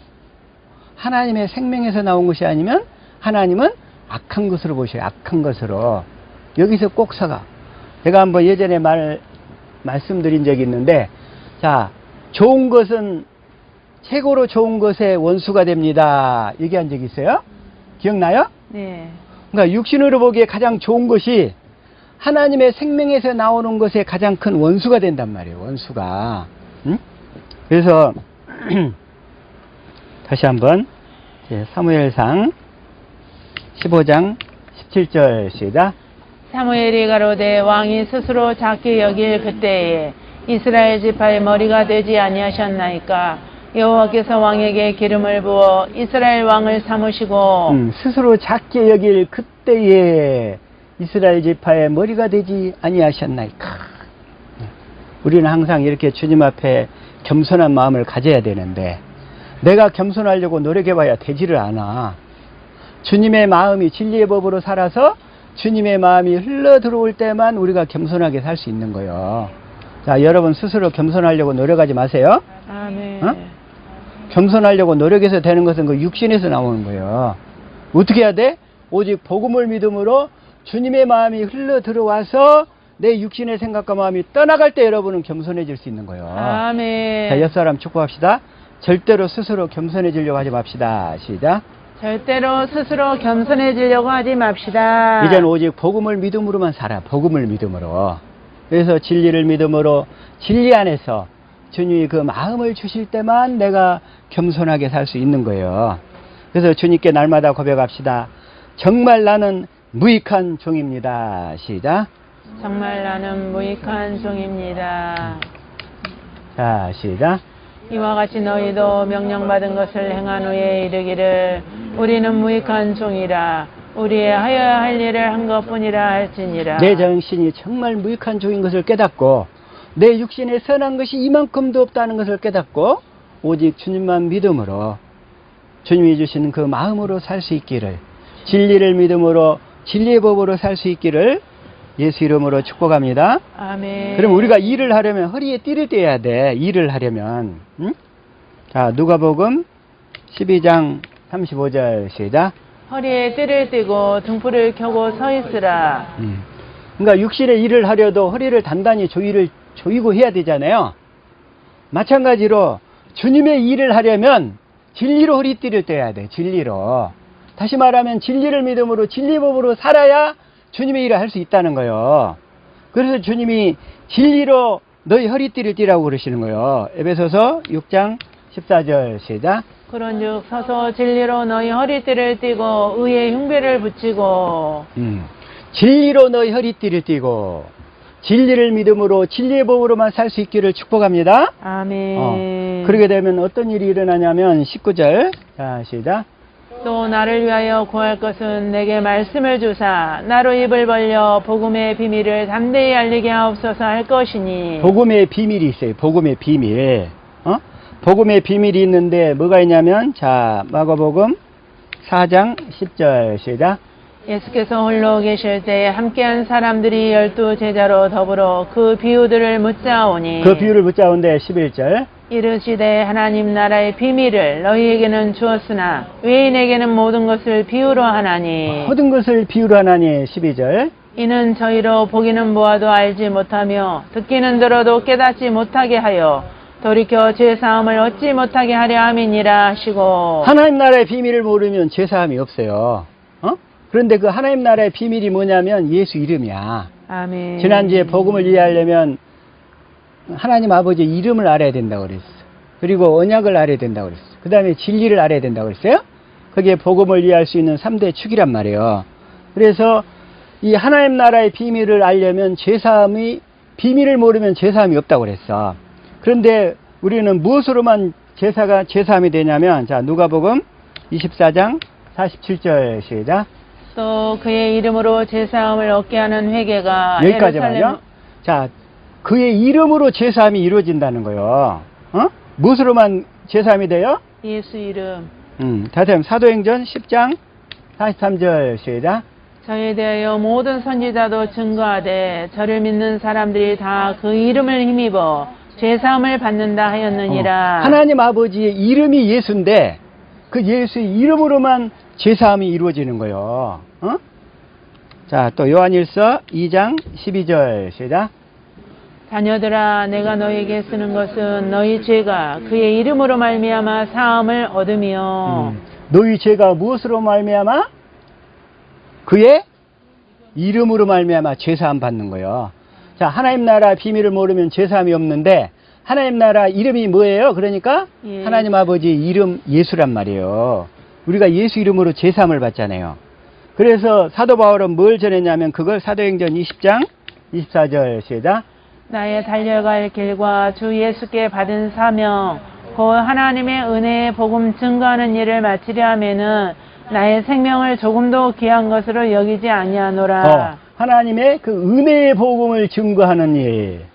하나님의 생명에서 나온 것이 아니면 하나님은 악한 것으로 보셔요. 악한 것으로. 여기서 꼭 서가. 제가 한번 예전에 말씀드린 적이 있는데 자 좋은 것은 최고로 좋은 것의 원수가 됩니다. 얘기한 적 있어요? 기억나요? 네. 그러니까 육신으로 보기에 가장 좋은 것이 하나님의 생명에서 나오는 것에 가장 큰 원수가 된단 말이에요. 원수가. 응? 그래서 다시 한번 사무엘상 15장 17절 시작. 사무엘이 가로되 왕이 스스로 작게 여길 그때에 이스라엘 지파의 머리가 되지 아니하셨나이까. 여호와께서 왕에게 기름을 부어 이스라엘 왕을 삼으시고 스스로 작게 여길 그때에 이스라엘 지파의 머리가 되지 아니하셨나이까. 우리는 항상 이렇게 주님 앞에 겸손한 마음을 가져야 되는데 내가 겸손하려고 노력해봐야 되지를 않아. 주님의 마음이 진리의 법으로 살아서 주님의 마음이 흘러 들어올 때만 우리가 겸손하게 살 수 있는 거예요. 자, 여러분 스스로 겸손하려고 노력하지 마세요. 아멘. 어? 겸손하려고 노력해서 되는 것은 그 육신에서 나오는 거예요. 어떻게 해야 돼? 오직 복음을 믿음으로 주님의 마음이 흘러 들어와서 내 육신의 생각과 마음이 떠나갈 때 여러분은 겸손해질 수 있는 거예요. 아멘. 자, 옆사람 축복합시다. 절대로 스스로 겸손해지려고 하지 맙시다. 시작. 절대로 스스로 겸손해지려고 하지 맙시다. 이제는 오직 복음을 믿음으로만 살아. 복음을 믿음으로. 그래서 진리를 믿음으로 진리 안에서 주님이 그 마음을 주실 때만 내가 겸손하게 살 수 있는 거예요. 그래서 주님께 날마다 고백합시다. 정말 나는 무익한 종입니다. 시작. 정말 나는 무익한 종입니다. 자, 시작. 이와 같이 너희도 명령받은 것을 행한 후에 이르기를 우리는 무익한 종이라 우리의 하여야 할 일을 한 것뿐이라 할지니라. 내 정신이 정말 무익한 종인 것을 깨닫고 내 육신에 선한 것이 이만큼도 없다는 것을 깨닫고 오직 주님만 믿음으로 주님이 주시는 그 마음으로 살 수 있기를 진리를 믿음으로 진리의 법으로 살 수 있기를 예수 이름으로 축복합니다. 아멘. 그럼 우리가 일을 하려면 허리에 띠를 떼야 돼. 일을 하려면. 응? 자, 누가복음 12장 35절 시작. 허리에 띠를 띠고 등불을 켜고 서 있으라. 그러니까 육신의 일을 하려도 허리를 단단히 조이고 해야 되잖아요. 마찬가지로 주님의 일을 하려면 진리로 허리띠를 떼야 돼. 진리로. 다시 말하면 진리를 믿음으로 진리법으로 살아야 주님의 일을 할 수 있다는 거예요. 그래서 주님이 진리로 너희 허리띠를 띠라고 그러시는 거예요. 에베소서 6장 14절 시작. 그런즉 서서 진리로 너희 허리띠를 띠고 의의 흉배를 붙이고 진리로 너희 허리띠를 띠고 진리를 믿음으로 진리의 법으로만 살 수 있기를 축복합니다. 아멘. 그러게 되면 어떤 일이 일어나냐면 19절 자 시작. 또 나를 위하여 구할 것은 내게 말씀을 주사 나로 입을 벌려 복음의 비밀을 담대히 알리게 하옵소서 할 것이니. 복음의 비밀이 있어요. 복음의 비밀. 복음의 비밀이 있는데 뭐가 있냐면 자 마가복음 4장 10절 시작. 예수께서 홀로 계실 때 함께한 사람들이 12 제자로 더불어 그 비유들을 묻자오니. 그 비유를 묻자온데 11절. 이르시되 하나님 나라의 비밀을 너희에게는 주었으나 외인에게는 모든 것을 비유로 하나니. 모든 것을 비유로 하나니 12절. 이는 저희로 보기는 보아도 알지 못하며 듣기는 들어도 깨닫지 못하게 하여 돌이켜 죄사함을 얻지 못하게 하려 함이니라 하시고. 하나님 나라의 비밀을 모르면 죄사함이 없어요. 그런데 그 하나님 나라의 비밀이 뭐냐면 예수 이름이야. 아멘. 지난주에 복음을 이해하려면 하나님 아버지 이름을 알아야 된다고 그랬어. 그리고 언약을 알아야 된다고 그랬어. 그 다음에 진리를 알아야 된다고 그랬어요. 그게 복음을 이해할 수 있는 3대 축이란 말이에요. 그래서 이 하나님 나라의 비밀을 알려면 비밀을 모르면 제사함이 없다고 그랬어. 그런데 우리는 무엇으로만 제사함이 되냐면, 자, 누가복음 24장 47절 시작. 또 그의 이름으로 제사함을 얻게 하는 회개가 여기까지만요. 자, 그의 이름으로 제사함이 이루어진다는 거예요. 무엇으로만 제사함이 돼요? 예수 이름. 다시 한번 사도행전 10장 43절 시작. 저에 대하여 모든 선지자도 증거하되 저를 믿는 사람들이 다 그 이름을 힘입어 제사함을 받는다 하였느니라. 하나님 아버지의 이름이 예수인데 그 예수의 이름으로만 제사함이 이루어지는 거예요. 자, 또 요한일서 2장 12절 시작. 자녀들아, 내가 너에게 쓰는 것은 너희 죄가 그의 이름으로 말미암아 사함을 얻으며. 너희 죄가 무엇으로 말미암아? 그의 이름으로 말미암아 제사함 받는 거예요. 자, 하나님 나라 비밀을 모르면 제사함이 없는데 하나님 나라 이름이 뭐예요? 그러니까 예. 하나님 아버지 이름 예수란 말이에요. 우리가 예수 이름으로 제사함을 받잖아요. 그래서 사도 바울은 뭘 전했냐면 그걸 사도행전 20장 24절 시작. 나의 달려갈 길과 주 예수께 받은 사명 곧 하나님의 은혜의 복음 증거하는 일을 마치려 하면은 나의 생명을 조금도 귀한 것으로 여기지 아니하노라. 하나님의 그 은혜의 복음을 증거하는 일.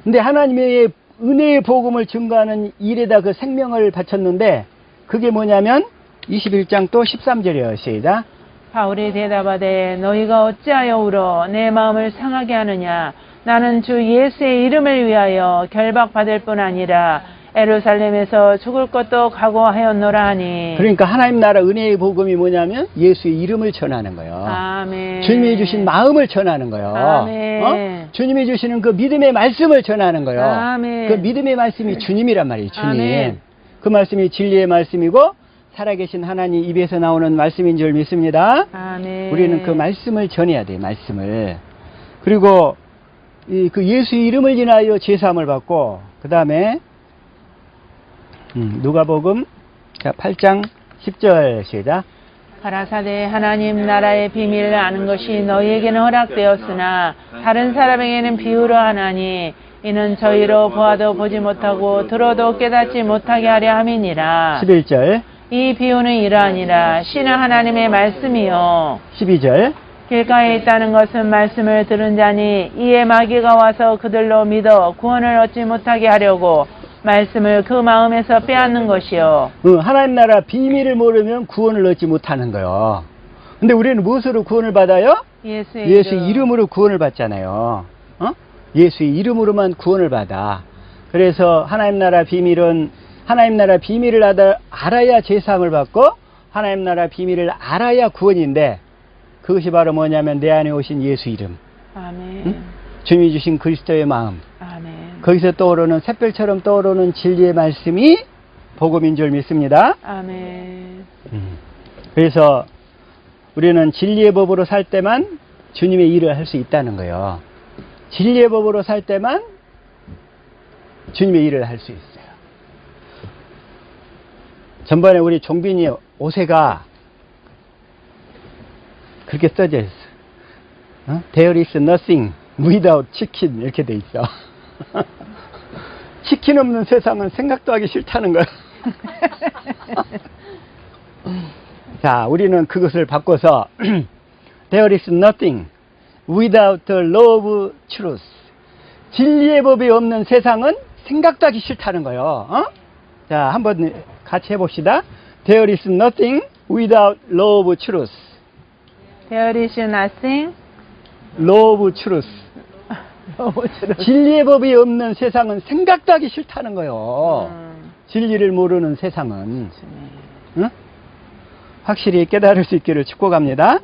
근데 하나님의 은혜의 복음을 증거하는 일에다 그 생명을 바쳤는데 그게 뭐냐면 21장 또 13절이에요. 시작. 바울이 대답하되 너희가 어찌하여 울어 내 마음을 상하게 하느냐. 나는 주 예수의 이름을 위하여 결박받을 뿐 아니라 예루살렘에서 죽을 것도 각오하였노라 하니. 그러니까 하나님 나라 은혜의 복음이 뭐냐면 예수의 이름을 전하는 거예요. 아멘. 주님이 주신 마음을 전하는 거예요. 아멘. 주님이 주시는 그 믿음의 말씀을 전하는 거예요. 아멘. 그 믿음의 말씀이 주님이란 말이에요. 주님. 아멘. 그 말씀이 진리의 말씀이고 살아계신 하나님 입에서 나오는 말씀인 줄 믿습니다. 아멘. 우리는 그 말씀을 전해야 돼요. 말씀을. 그리고 그 예수의 이름을 인하여 제사함을 받고 그 다음에 누가복음 8장 10절 시작. 가라사대 하나님 나라의 비밀을 아는 것이 너희에게는 허락되었으나 다른 사람에게는 비유로 하나니 이는 저희로 보아도 보지 못하고 들어도 깨닫지 못하게 하려 함이니라. 11절. 이 비유는 이러하니라. 신은 하나님의 말씀이요 12절. 길가에 있다는 것은 말씀을 들은 자니 이에 마귀가 와서 그들로 믿어 구원을 얻지 못하게 하려고 말씀을 그 마음에서 빼앗는 것이요. 하나님 나라 비밀을 모르면 구원을 얻지 못하는 거예요. 근데 우리는 무엇으로 구원을 받아요? 예수의 이름으로 구원을 받잖아요. 예수의 이름으로만 구원을 받아. 그래서 하나님 나라 비밀은 하나님 나라 비밀을 알아야 제사함을 받고 하나님 나라 비밀을 알아야 구원인데 그것이 바로 뭐냐면 내 안에 오신 예수 이름. 아멘. 주님이 주신 그리스도의 마음. 아멘. 거기서 떠오르는 샛별처럼 떠오르는 진리의 말씀이 복음인 줄 믿습니다. 아멘. 그래서 우리는 진리의 법으로 살 때만 주님의 일을 할 수 있다는 거예요. 진리의 법으로 살 때만 주님의 일을 할 수 있어요. 전번에 우리 종빈이 옷에가 그렇게 써져 있어. There is nothing without chicken 이렇게 돼 있어. 치킨 없는 세상은 생각도 하기 싫다는 거야. 자, 우리는 그것을 바꿔서 There is nothing without the law of truth. 진리의 법이 없는 세상은 생각도 하기 싫다는 거예요. 자, 한번 같이 해봅시다. There is nothing without law of truth. There is nothing. law of truth. 진리의 법이 없는 세상은 생각도 하기 싫다는 거예요. 진리를 모르는 세상은. 응? 확실히 깨달을 수 있기를 축복합니다.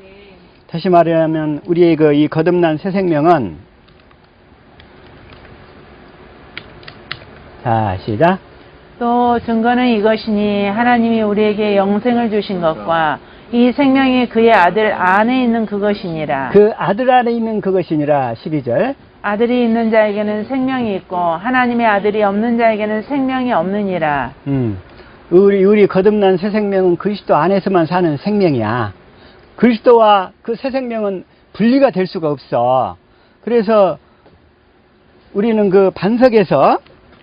다시 말하면 우리의 이 거듭난 새 생명은 자, 시작. 또 증거는 이것이니 하나님이 우리에게 영생을 주신 것과 이 생명이 그의 아들 안에 있는 그것이니라. 그 아들 안에 있는 그것이니라. 12절. 아들이 있는 자에게는 생명이 있고 하나님의 아들이 없는 자에게는 생명이 없느니라. 우리 거듭난 새 생명은 그리스도 안에서만 사는 생명이야. 그리스도와 그 새 생명은 분리가 될 수가 없어. 그래서 우리는 그 반석에서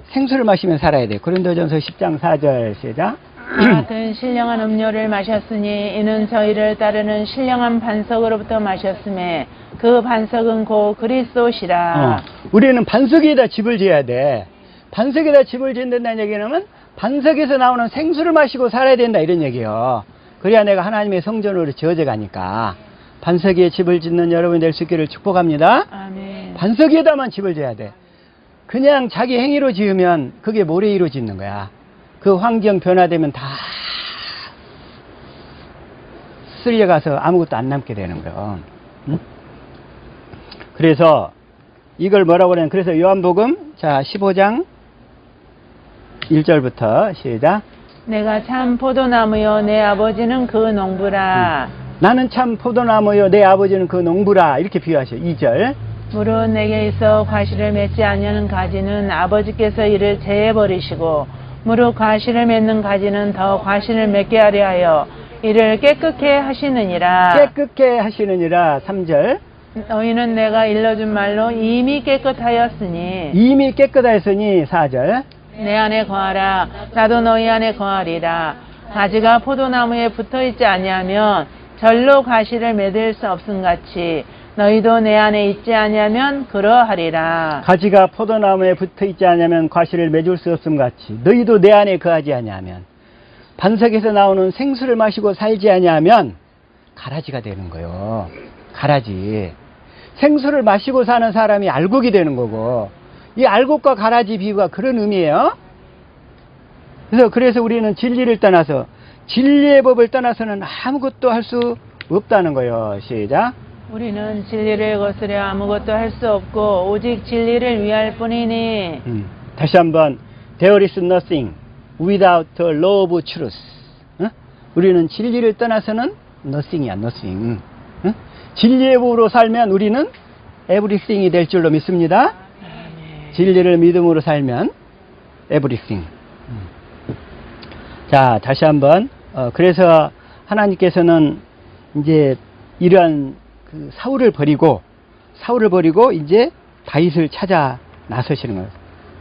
생수를 마시며 살아야 돼. 고린도전서 10장 4절 시작. 같은 신령한 음료를 마셨으니 이는 저희를 따르는 신령한 반석으로부터 마셨음에 그 반석은 곧 그리스도시라. 우리는 반석에다 집을 지어야 돼. 반석에다 집을 짓는다는 얘기는 반석에서 나오는 생수를 마시고 살아야 된다 이런 얘기예요. 그래야 내가 하나님의 성전으로 지어져 가니까. 반석에 집을 짓는 여러분이 될 수 있기를 축복합니다. 아멘. 반석에다만 집을 지어야 돼. 그냥 자기 행위로 지으면 그게 모래 위로 짓는 거야. 그 환경 변화되면 다 쓸려가서 아무것도 안 남게 되는 거예요. 응? 그래서 이걸 뭐라고 그러냐면, 그래서 요한복음 자 15장 1절부터 시작. 내가 참 포도나무요 내 아버지는 그 농부라. 나는 참 포도나무요 내 아버지는 그 농부라. 이렇게 비유하셔. 2절. 무릇 내게 있어 과실을 맺지 아니하는 가지는 아버지께서 이를 제해버리시고 무릇 과실을 맺는 가지는 더 과실을 맺게 하려 하여 이를 깨끗게 하시느니라. 깨끗게 하시느니라. 3절. 너희는 내가 일러준 말로 이미 깨끗하였으니 이미 깨끗하였으니. 4절. 내 안에 거하라. 나도 너희 안에 거하리라. 가지가 포도나무에 붙어있지 아니하면 절로 과실을 맺을 수 없음같이 너희도 내 안에 있지 아니하면 그러하리라. 가지가 포도나무에 붙어있지 아니하면 과실을 맺을 수 없음같이 너희도 내 안에 거하지 아니하면, 반석에서 나오는 생수를 마시고 살지 아니하면 가라지가 되는 거요. 가라지. 생수를 마시고 사는 사람이 알곡이 되는 거고, 이 알곡과 가라지 비유가 그런 의미예요. 그래서 우리는 진리를 떠나서, 진리의 법을 떠나서는 아무것도 할 수 없다는 거예요. 시작. 우리는 진리를 거스려 아무것도 할 수 없고 오직 진리를 위할 뿐이니. 다시 한번. There is nothing without the law of truth. 우리는 진리를 떠나서는 nothing이야. nothing. 진리의 법으로 살면 우리는 everything이 될 줄로 믿습니다. 진리를 믿음으로 살면 everything. 자, 다시 한번. 그래서 하나님께서는 이제 이러한 그 사울을 버리고 이제 다윗을 찾아 나서시는 거예요.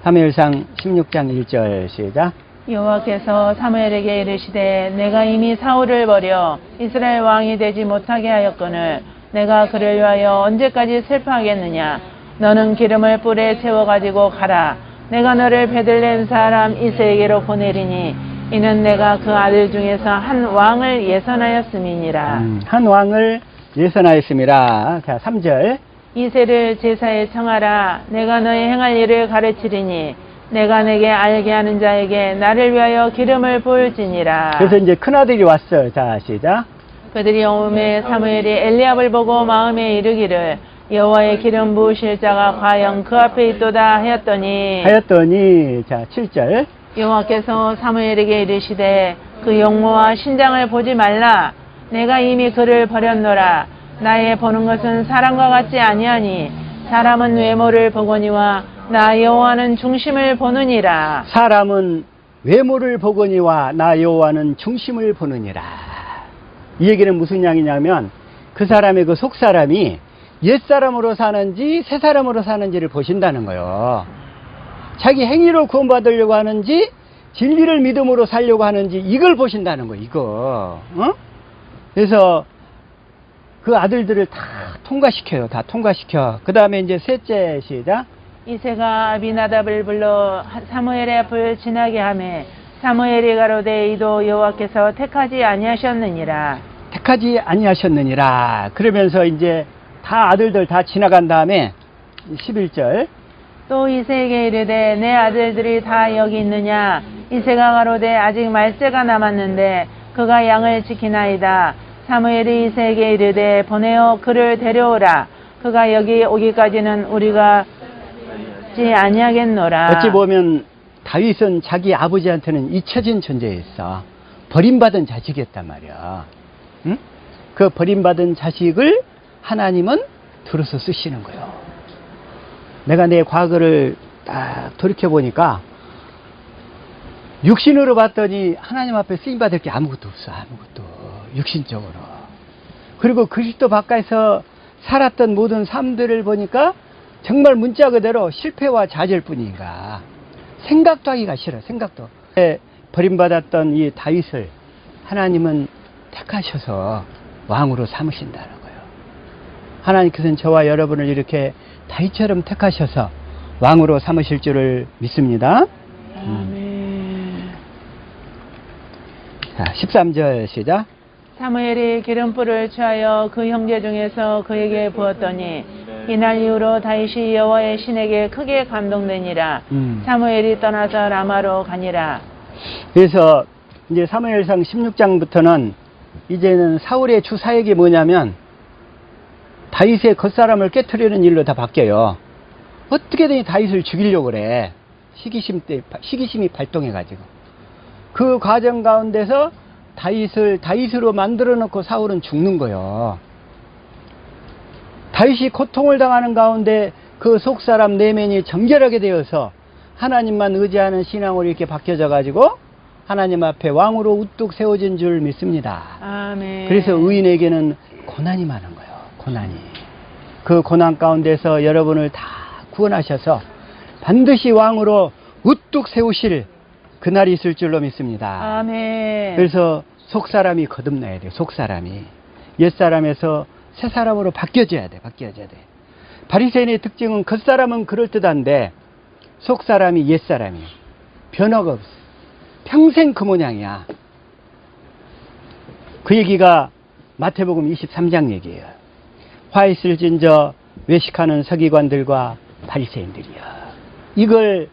사무엘상 16장 1절 시작. 여호와께서 사무엘에게 이르시되 내가 이미 사울을 버려 이스라엘 왕이 되지 못하게 하였거늘 내가 그를 위하여 언제까지 슬퍼하겠느냐. 너는 기름을 뿔에 채워가지고 가라. 내가 너를 베들레헴 사람 이새에게로 보내리니 이는 내가 그 아들 중에서 한 왕을 예선하였음이니라. 한 왕을 예선하였음이라. 자, 3절. 이새를 제사에 청하라. 내가 너의 행할 일을 가르치리니 내가 내게 알게 하는 자에게 나를 위하여 기름을 부을지니라. 그래서 이제 큰아들이 왔어요. 자, 시작. 그들이 오음에 사무엘이 엘리압을 보고 마음에 이르기를 여호와의 기름 부으실 자가 과연 그 앞에 있도다 하였더니 자, 7절. 여호와께서 사무엘에게 이르시되 그 용모와 신장을 보지 말라. 내가 이미 그를 버렸노라. 나의 보는 것은 사람과 같지 아니하니 사람은 외모를 보거니와 나 여호와는 중심을 보느니라. 사람은 외모를 보거니와 나 여호와는 중심을 보느니라. 이 얘기는 무슨 양이냐면, 그 사람의 그 속사람이 옛사람으로 사는지 새사람으로 사는지를 보신다는 거예요. 자기 행위로 구원받으려고 하는지 진리를 믿음으로 살려고 하는지 이걸 보신다는 거예요. 이거. 그래서 그 아들들을 다 통과시켜요. 다 통과시켜. 그 다음에 이제 셋째 시작. 이새가 아비나답을 불러 사무엘의 앞을 지나게 하매 사무엘이 가로되 이도 여호와께서 택하지 아니하셨느니라. 택하지 아니하셨느니라. 그러면서 이제 다 아들들 다 지나간 다음에 11절. 또 이새에게 이르되 내 아들들이 다 여기 있느냐. 이새가 가로되 아직 말세가 남았는데 그가 양을 지키나이다. 사무엘이 이새에게 이르되 보내어 그를 데려오라. 그가 여기 오기까지는 우리가 지 아니하겠노라. 어찌 보면 다윗은 자기 아버지한테는 잊혀진 존재였어. 버림받은 자식이었단 말이야. 응? 그 버림받은 자식을 하나님은 들어서 쓰시는 거예요. 내가 내 과거를 딱 돌이켜보니까 육신으로 봤더니 하나님 앞에 쓰임받을 게 아무것도 없어. 아무것도. 육신적으로. 그리고 그리스도 바깥에서 살았던 모든 삶들을 보니까 정말 문자 그대로 실패와 좌절 뿐인가. 생각도 하기가 싫어. 생각도. 버림받았던 이 다윗을 하나님은 택하셔서 왕으로 삼으신다는 거예요. 하나님께서는 저와 여러분을 이렇게 다윗처럼 택하셔서 왕으로 삼으실 줄을 믿습니다. 자, 13절 시작. 사무엘이 기름불을 취하여 그 형제 중에서 그에게 부었더니 이날 이후로 다윗이 여호와의 신에게 크게 감동되니라. 사무엘이 떠나서 라마로 가니라. 그래서 이제 사무엘상 16장부터는 이제는 사울의 주 사역이 뭐냐면 다윗의 겉사람을 깨트리는 일로 다 바뀌어요. 어떻게든 다윗을 죽이려고 그래. 시기심이 발동해가지고 그 과정 가운데서 다윗으로 만들어 놓고 사울은 죽는 거예요. 다윗이 고통을 당하는 가운데 그 속사람 내면이 정결하게 되어서 하나님만 의지하는 신앙으로 이렇게 바뀌어져 가지고 하나님 앞에 왕으로 우뚝 세워진 줄 믿습니다. 아멘. 그래서 의인에게는 고난이 많은 거예요. 고난이. 그 고난 가운데서 여러분을 다 구원하셔서 반드시 왕으로 우뚝 세우실 그날이 있을 줄로 믿습니다. 아멘. 그래서 속사람이 거듭나야 돼요. 속사람이. 옛사람에서 새사람으로 바뀌어져야 돼. 바뀌어져야 돼. 바리새인의 특징은 겉사람은 그럴듯한데 속사람이 옛사람이에요. 변화가 없어. 평생 그 모양이야. 그 얘기가 마태복음 23장 얘기예요. 화 있을진저 외식하는 서기관들과 바리새인들이야. 이걸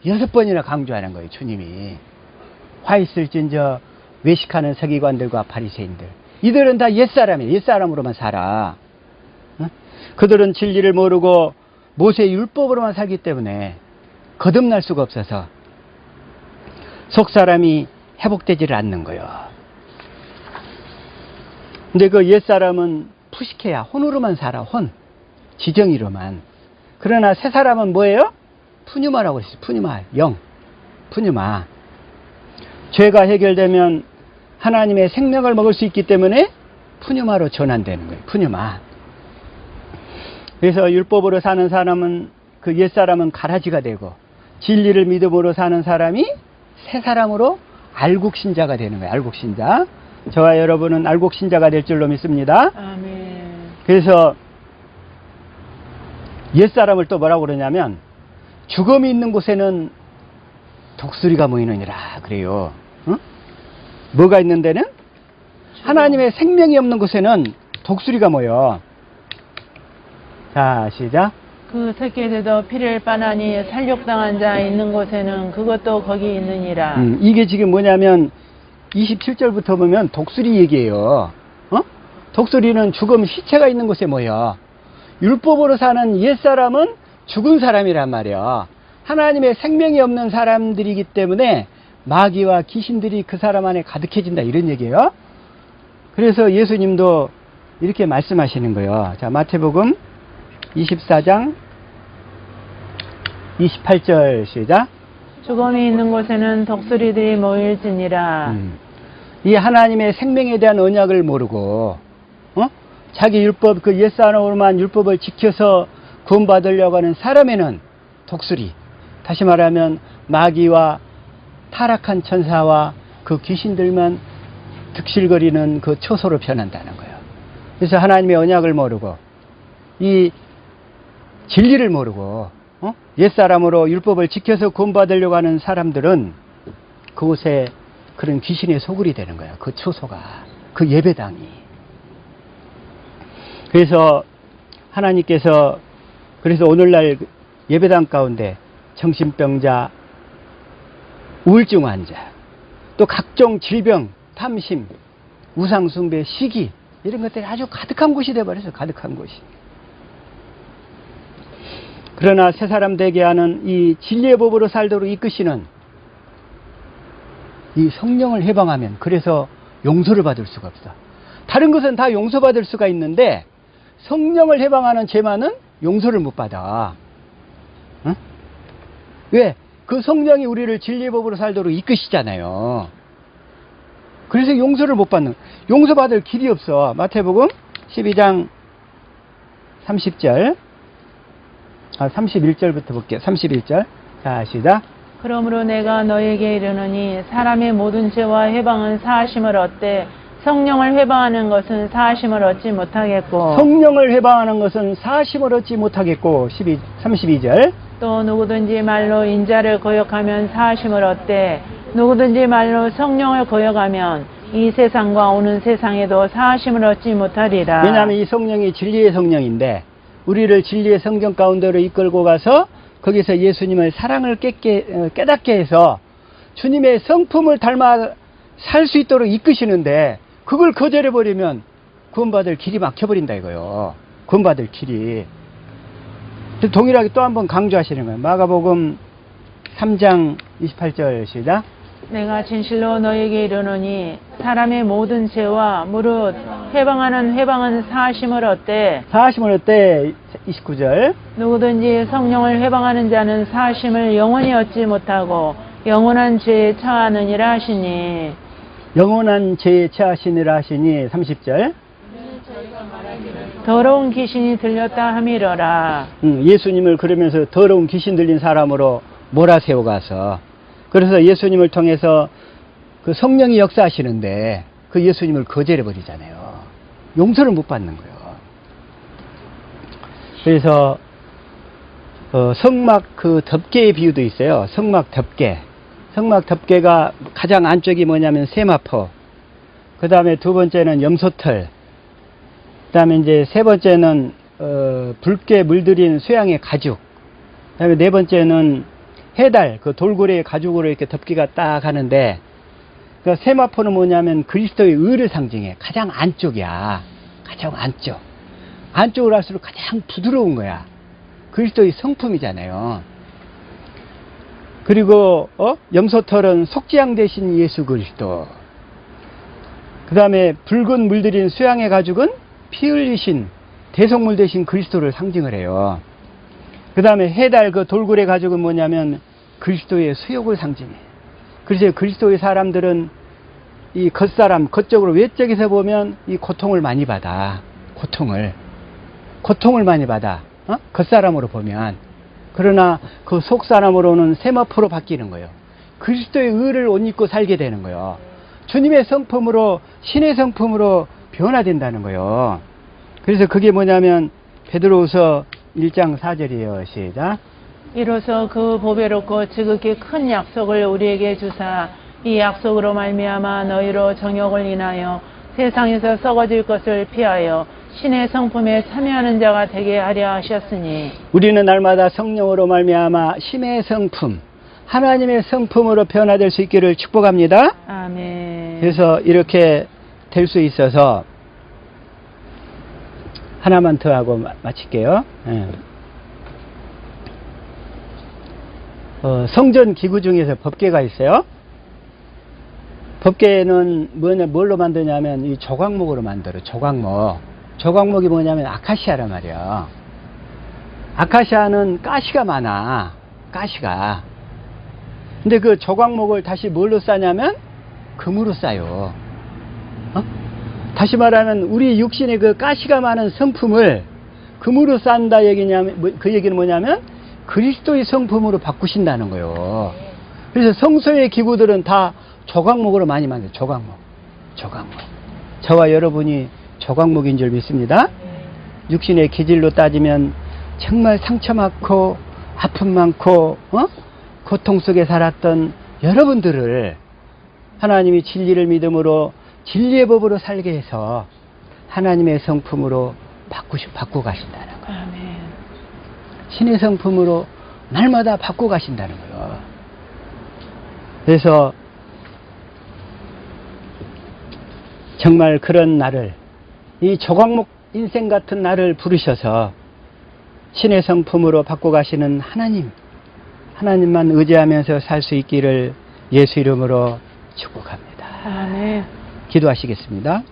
6번이나 강조하는 거예요. 주님이. 화 있을진저 외식하는 서기관들과 바리새인들. 이들은 다 옛사람이에요. 옛사람으로만 살아. 어? 그들은 진리를 모르고 모세의 율법으로만 살기 때문에 거듭날 수가 없어서 속사람이 회복되지를 않는 거예요. 근데 그 옛사람은 푸시케야. 혼으로만 살아. 혼. 지정이로만. 그러나 새사람은 뭐예요? 푸뉴마라고 했어요. 푸뉴마. 영. 푸뉴마. 죄가 해결되면 하나님의 생명을 먹을 수 있기 때문에 푸뉴마로 전환되는 거예요. 푸뉴마. 그래서 율법으로 사는 사람은 그 옛사람은 가라지가 되고 진리를 믿음으로 사는 사람이 새사람으로 알곡신자가 되는 거예요. 알곡신자. 저와 여러분은 알곡신자가 될 줄로 믿습니다. 아멘. 그래서 옛사람을 또 뭐라고 그러냐면 죽음이 있는 곳에는 독수리가 모이느니라 그래요. 응? 뭐가 있는 데는? 하나님의 생명이 없는 곳에는 독수리가 모여. 자, 시작. 그 새끼들도 피를 빠나니 살육당한 자 있는 곳에는 그것도 거기 있느니라. 이게 지금 뭐냐면 27절부터 보면 독수리 얘기예요. 어? 독수리는 죽음 시체가 있는 곳에 모여. 율법으로 사는 옛사람은 죽은 사람이란 말이야. 하나님의 생명이 없는 사람들이기 때문에 마귀와 귀신들이 그 사람 안에 가득해진다 이런 얘기예요. 그래서 예수님도 이렇게 말씀하시는 거예요. 자, 마태복음 24장 28절 시작. 죽음이 있는 곳에는 독수리들이 모일지니라. 이 하나님의 생명에 대한 언약을 모르고 자기 율법 그 옛사람으로만 율법을 지켜서 구원받으려고 하는 사람에는 독수리, 다시 말하면 마귀와 타락한 천사와 그 귀신들만 득실거리는 그 초소로 변한다는 거예요. 그래서 하나님의 언약을 모르고 이 진리를 모르고 옛사람으로 율법을 지켜서 구원받으려고 하는 사람들은 그곳에 그런 귀신의 소굴이 되는 거예요. 그 초소가, 그 예배당이. 그래서 하나님께서 그래서 오늘날 예배당 가운데 정신병자, 우울증 환자, 또 각종 질병, 탐심, 우상숭배, 시기 이런 것들이 아주 가득한 곳이 되어버렸어요. 가득한 곳이. 그러나 새 사람 되게 하는 이 진리의 법으로 살도록 이끄시는 이 성령을 해방하면 그래서 용서를 받을 수가 없어. 다른 것은 다 용서받을 수가 있는데 성령을 해방하는 죄만은 용서를 못 받아. 응? 왜? 그 성령이 우리를 진리의 법으로 살도록 이끄시잖아요. 그래서 용서를 못 받는, 용서받을 길이 없어. 마태복음 12장 30절, 31절부터 볼게요. 31절. 자, 시작. 그러므로 내가 너에게 이르노니 사람의 모든 죄와 해방은 사하심을 얻되 성령을 해방하는 것은 사하심을 얻지 못하겠고 성령을 해방하는 것은 사심을 얻지 못하겠고 32절. 또 누구든지 말로 인자를 거역하면 사하심을 얻되 누구든지 말로 성령을 거역하면 이 세상과 오는 세상에도 사하심을 얻지 못하리라. 왜냐하면 이 성령이 진리의 성령인데 우리를 진리의 성경 가운데로 이끌고 가서 거기서 예수님의 사랑을 깨닫게 해서 주님의 성품을 닮아 살 수 있도록 이끄시는데 그걸 거절해버리면 구원받을 길이 막혀버린다 이거요. 구원받을 길이. 동일하게 또 한 번 강조하시는 거예요. 마가복음 3장 28절 시작. 내가 진실로 너에게 이르노니 사람의 모든 죄와 무릇 해방은 사하심을 얻되 사하심을 얻되 29절. 누구든지 성령을 해방하는 자는 사하심을 영원히 얻지 못하고 영원한 죄에 처하느니라 하시니 영원한 죄에 처하시니라 하시니 30절. 더러운 귀신이 들렸다 함이러라. 예수님을 그러면서 더러운 귀신 들린 사람으로 몰아세워 가서 그래서 예수님을 통해서 그 성령이 역사하시는데 그 예수님을 거절해버리잖아요. 용서를 못 받는 거예요. 그래서 성막 그 덮개의 비유도 있어요. 성막 덮개. 성막 덮개가 가장 안쪽이 뭐냐면 세마포. 그 다음에 두 번째는 염소털. 그 다음에 이제 세 번째는 붉게 물들인 쇠양의 가죽. 그 다음에 네 번째는 해달, 그 돌고래의 가죽으로 이렇게 덮개가 딱 하는데, 그 세마포는 뭐냐면 그리스도의 의를 상징해. 가장 안쪽이야. 가장 안쪽. 안쪽으로 할수록 가장 부드러운 거야. 그리스도의 성품이잖아요. 그리고 염소털은 속죄양 대신 예수 그리스도. 그 다음에 붉은 물들인 수양의 가죽은 피 흘리신 대속물 대신 그리스도를 상징을 해요. 그 다음에 해달 그 돌고래 가죽은 뭐냐면 그리스도의 수욕을 상징해. 그래서 그리스도의 사람들은 이 겉사람, 겉적으로 외적에서 보면 이 고통을 많이 받아. 고통을 많이 받아. 겉사람으로 보면. 그러나 그 속사람으로는 세마포로 바뀌는 거예요. 그리스도의 의를 옷 입고 살게 되는 거예요. 주님의 성품으로, 신의 성품으로 변화된다는 거예요. 그래서 그게 뭐냐면 베드로후서 1장 4절이에요. 시작. 이로써 그 보배롭고 지극히 큰 약속을 우리에게 주사 이 약속으로 말미암아 너희로 정욕을 인하여 세상에서 썩어질 것을 피하여 신의 성품에 참여하는 자가 되게 하려 하셨으니 우리는 날마다 성령으로 말미암아 신의 성품, 하나님의 성품으로 변화될 수 있기를 축복합니다. 아멘. 그래서 이렇게 될 수 있어서 하나만 더 하고 마칠게요. 성전 기구 중에서 법궤가 있어요. 법궤는 뭘로 만드냐면 이 조각목으로 만들어. 조각목이 뭐냐면 아카시아란 말이야. 아카시아는 가시가 많아. 가시가. 근데 그 조각목을 다시 뭘로 싸냐면 금으로 싸요. 다시 말하면 우리 육신의 그 가시가 많은 성품을 금으로 싼다 얘기냐면 그 얘기는 뭐냐면 그리스도의 성품으로 바꾸신다는 거예요. 그래서 성소의 기구들은 다 조각목으로 많이 만들어요. 조각목. 저와 여러분이 조각목인 줄 믿습니다. 육신의 기질로 따지면 정말 상처 많고 아픔 많고 고통 속에 살았던 여러분들을 하나님이 진리를 믿음으로 진리의 법으로 살게 해서 하나님의 성품으로 바꾸고 가신다는 거예요. 아멘. 신의 성품으로 날마다 바꾸고 가신다는 거예요. 그래서 정말 그런 나를, 이 조각목 인생 같은 나를 부르셔서 신의 성품으로 바꾸고 가시는 하나님만 의지하면서 살 수 있기를 예수 이름으로 축복합니다. 아멘. 기도하시겠습니다.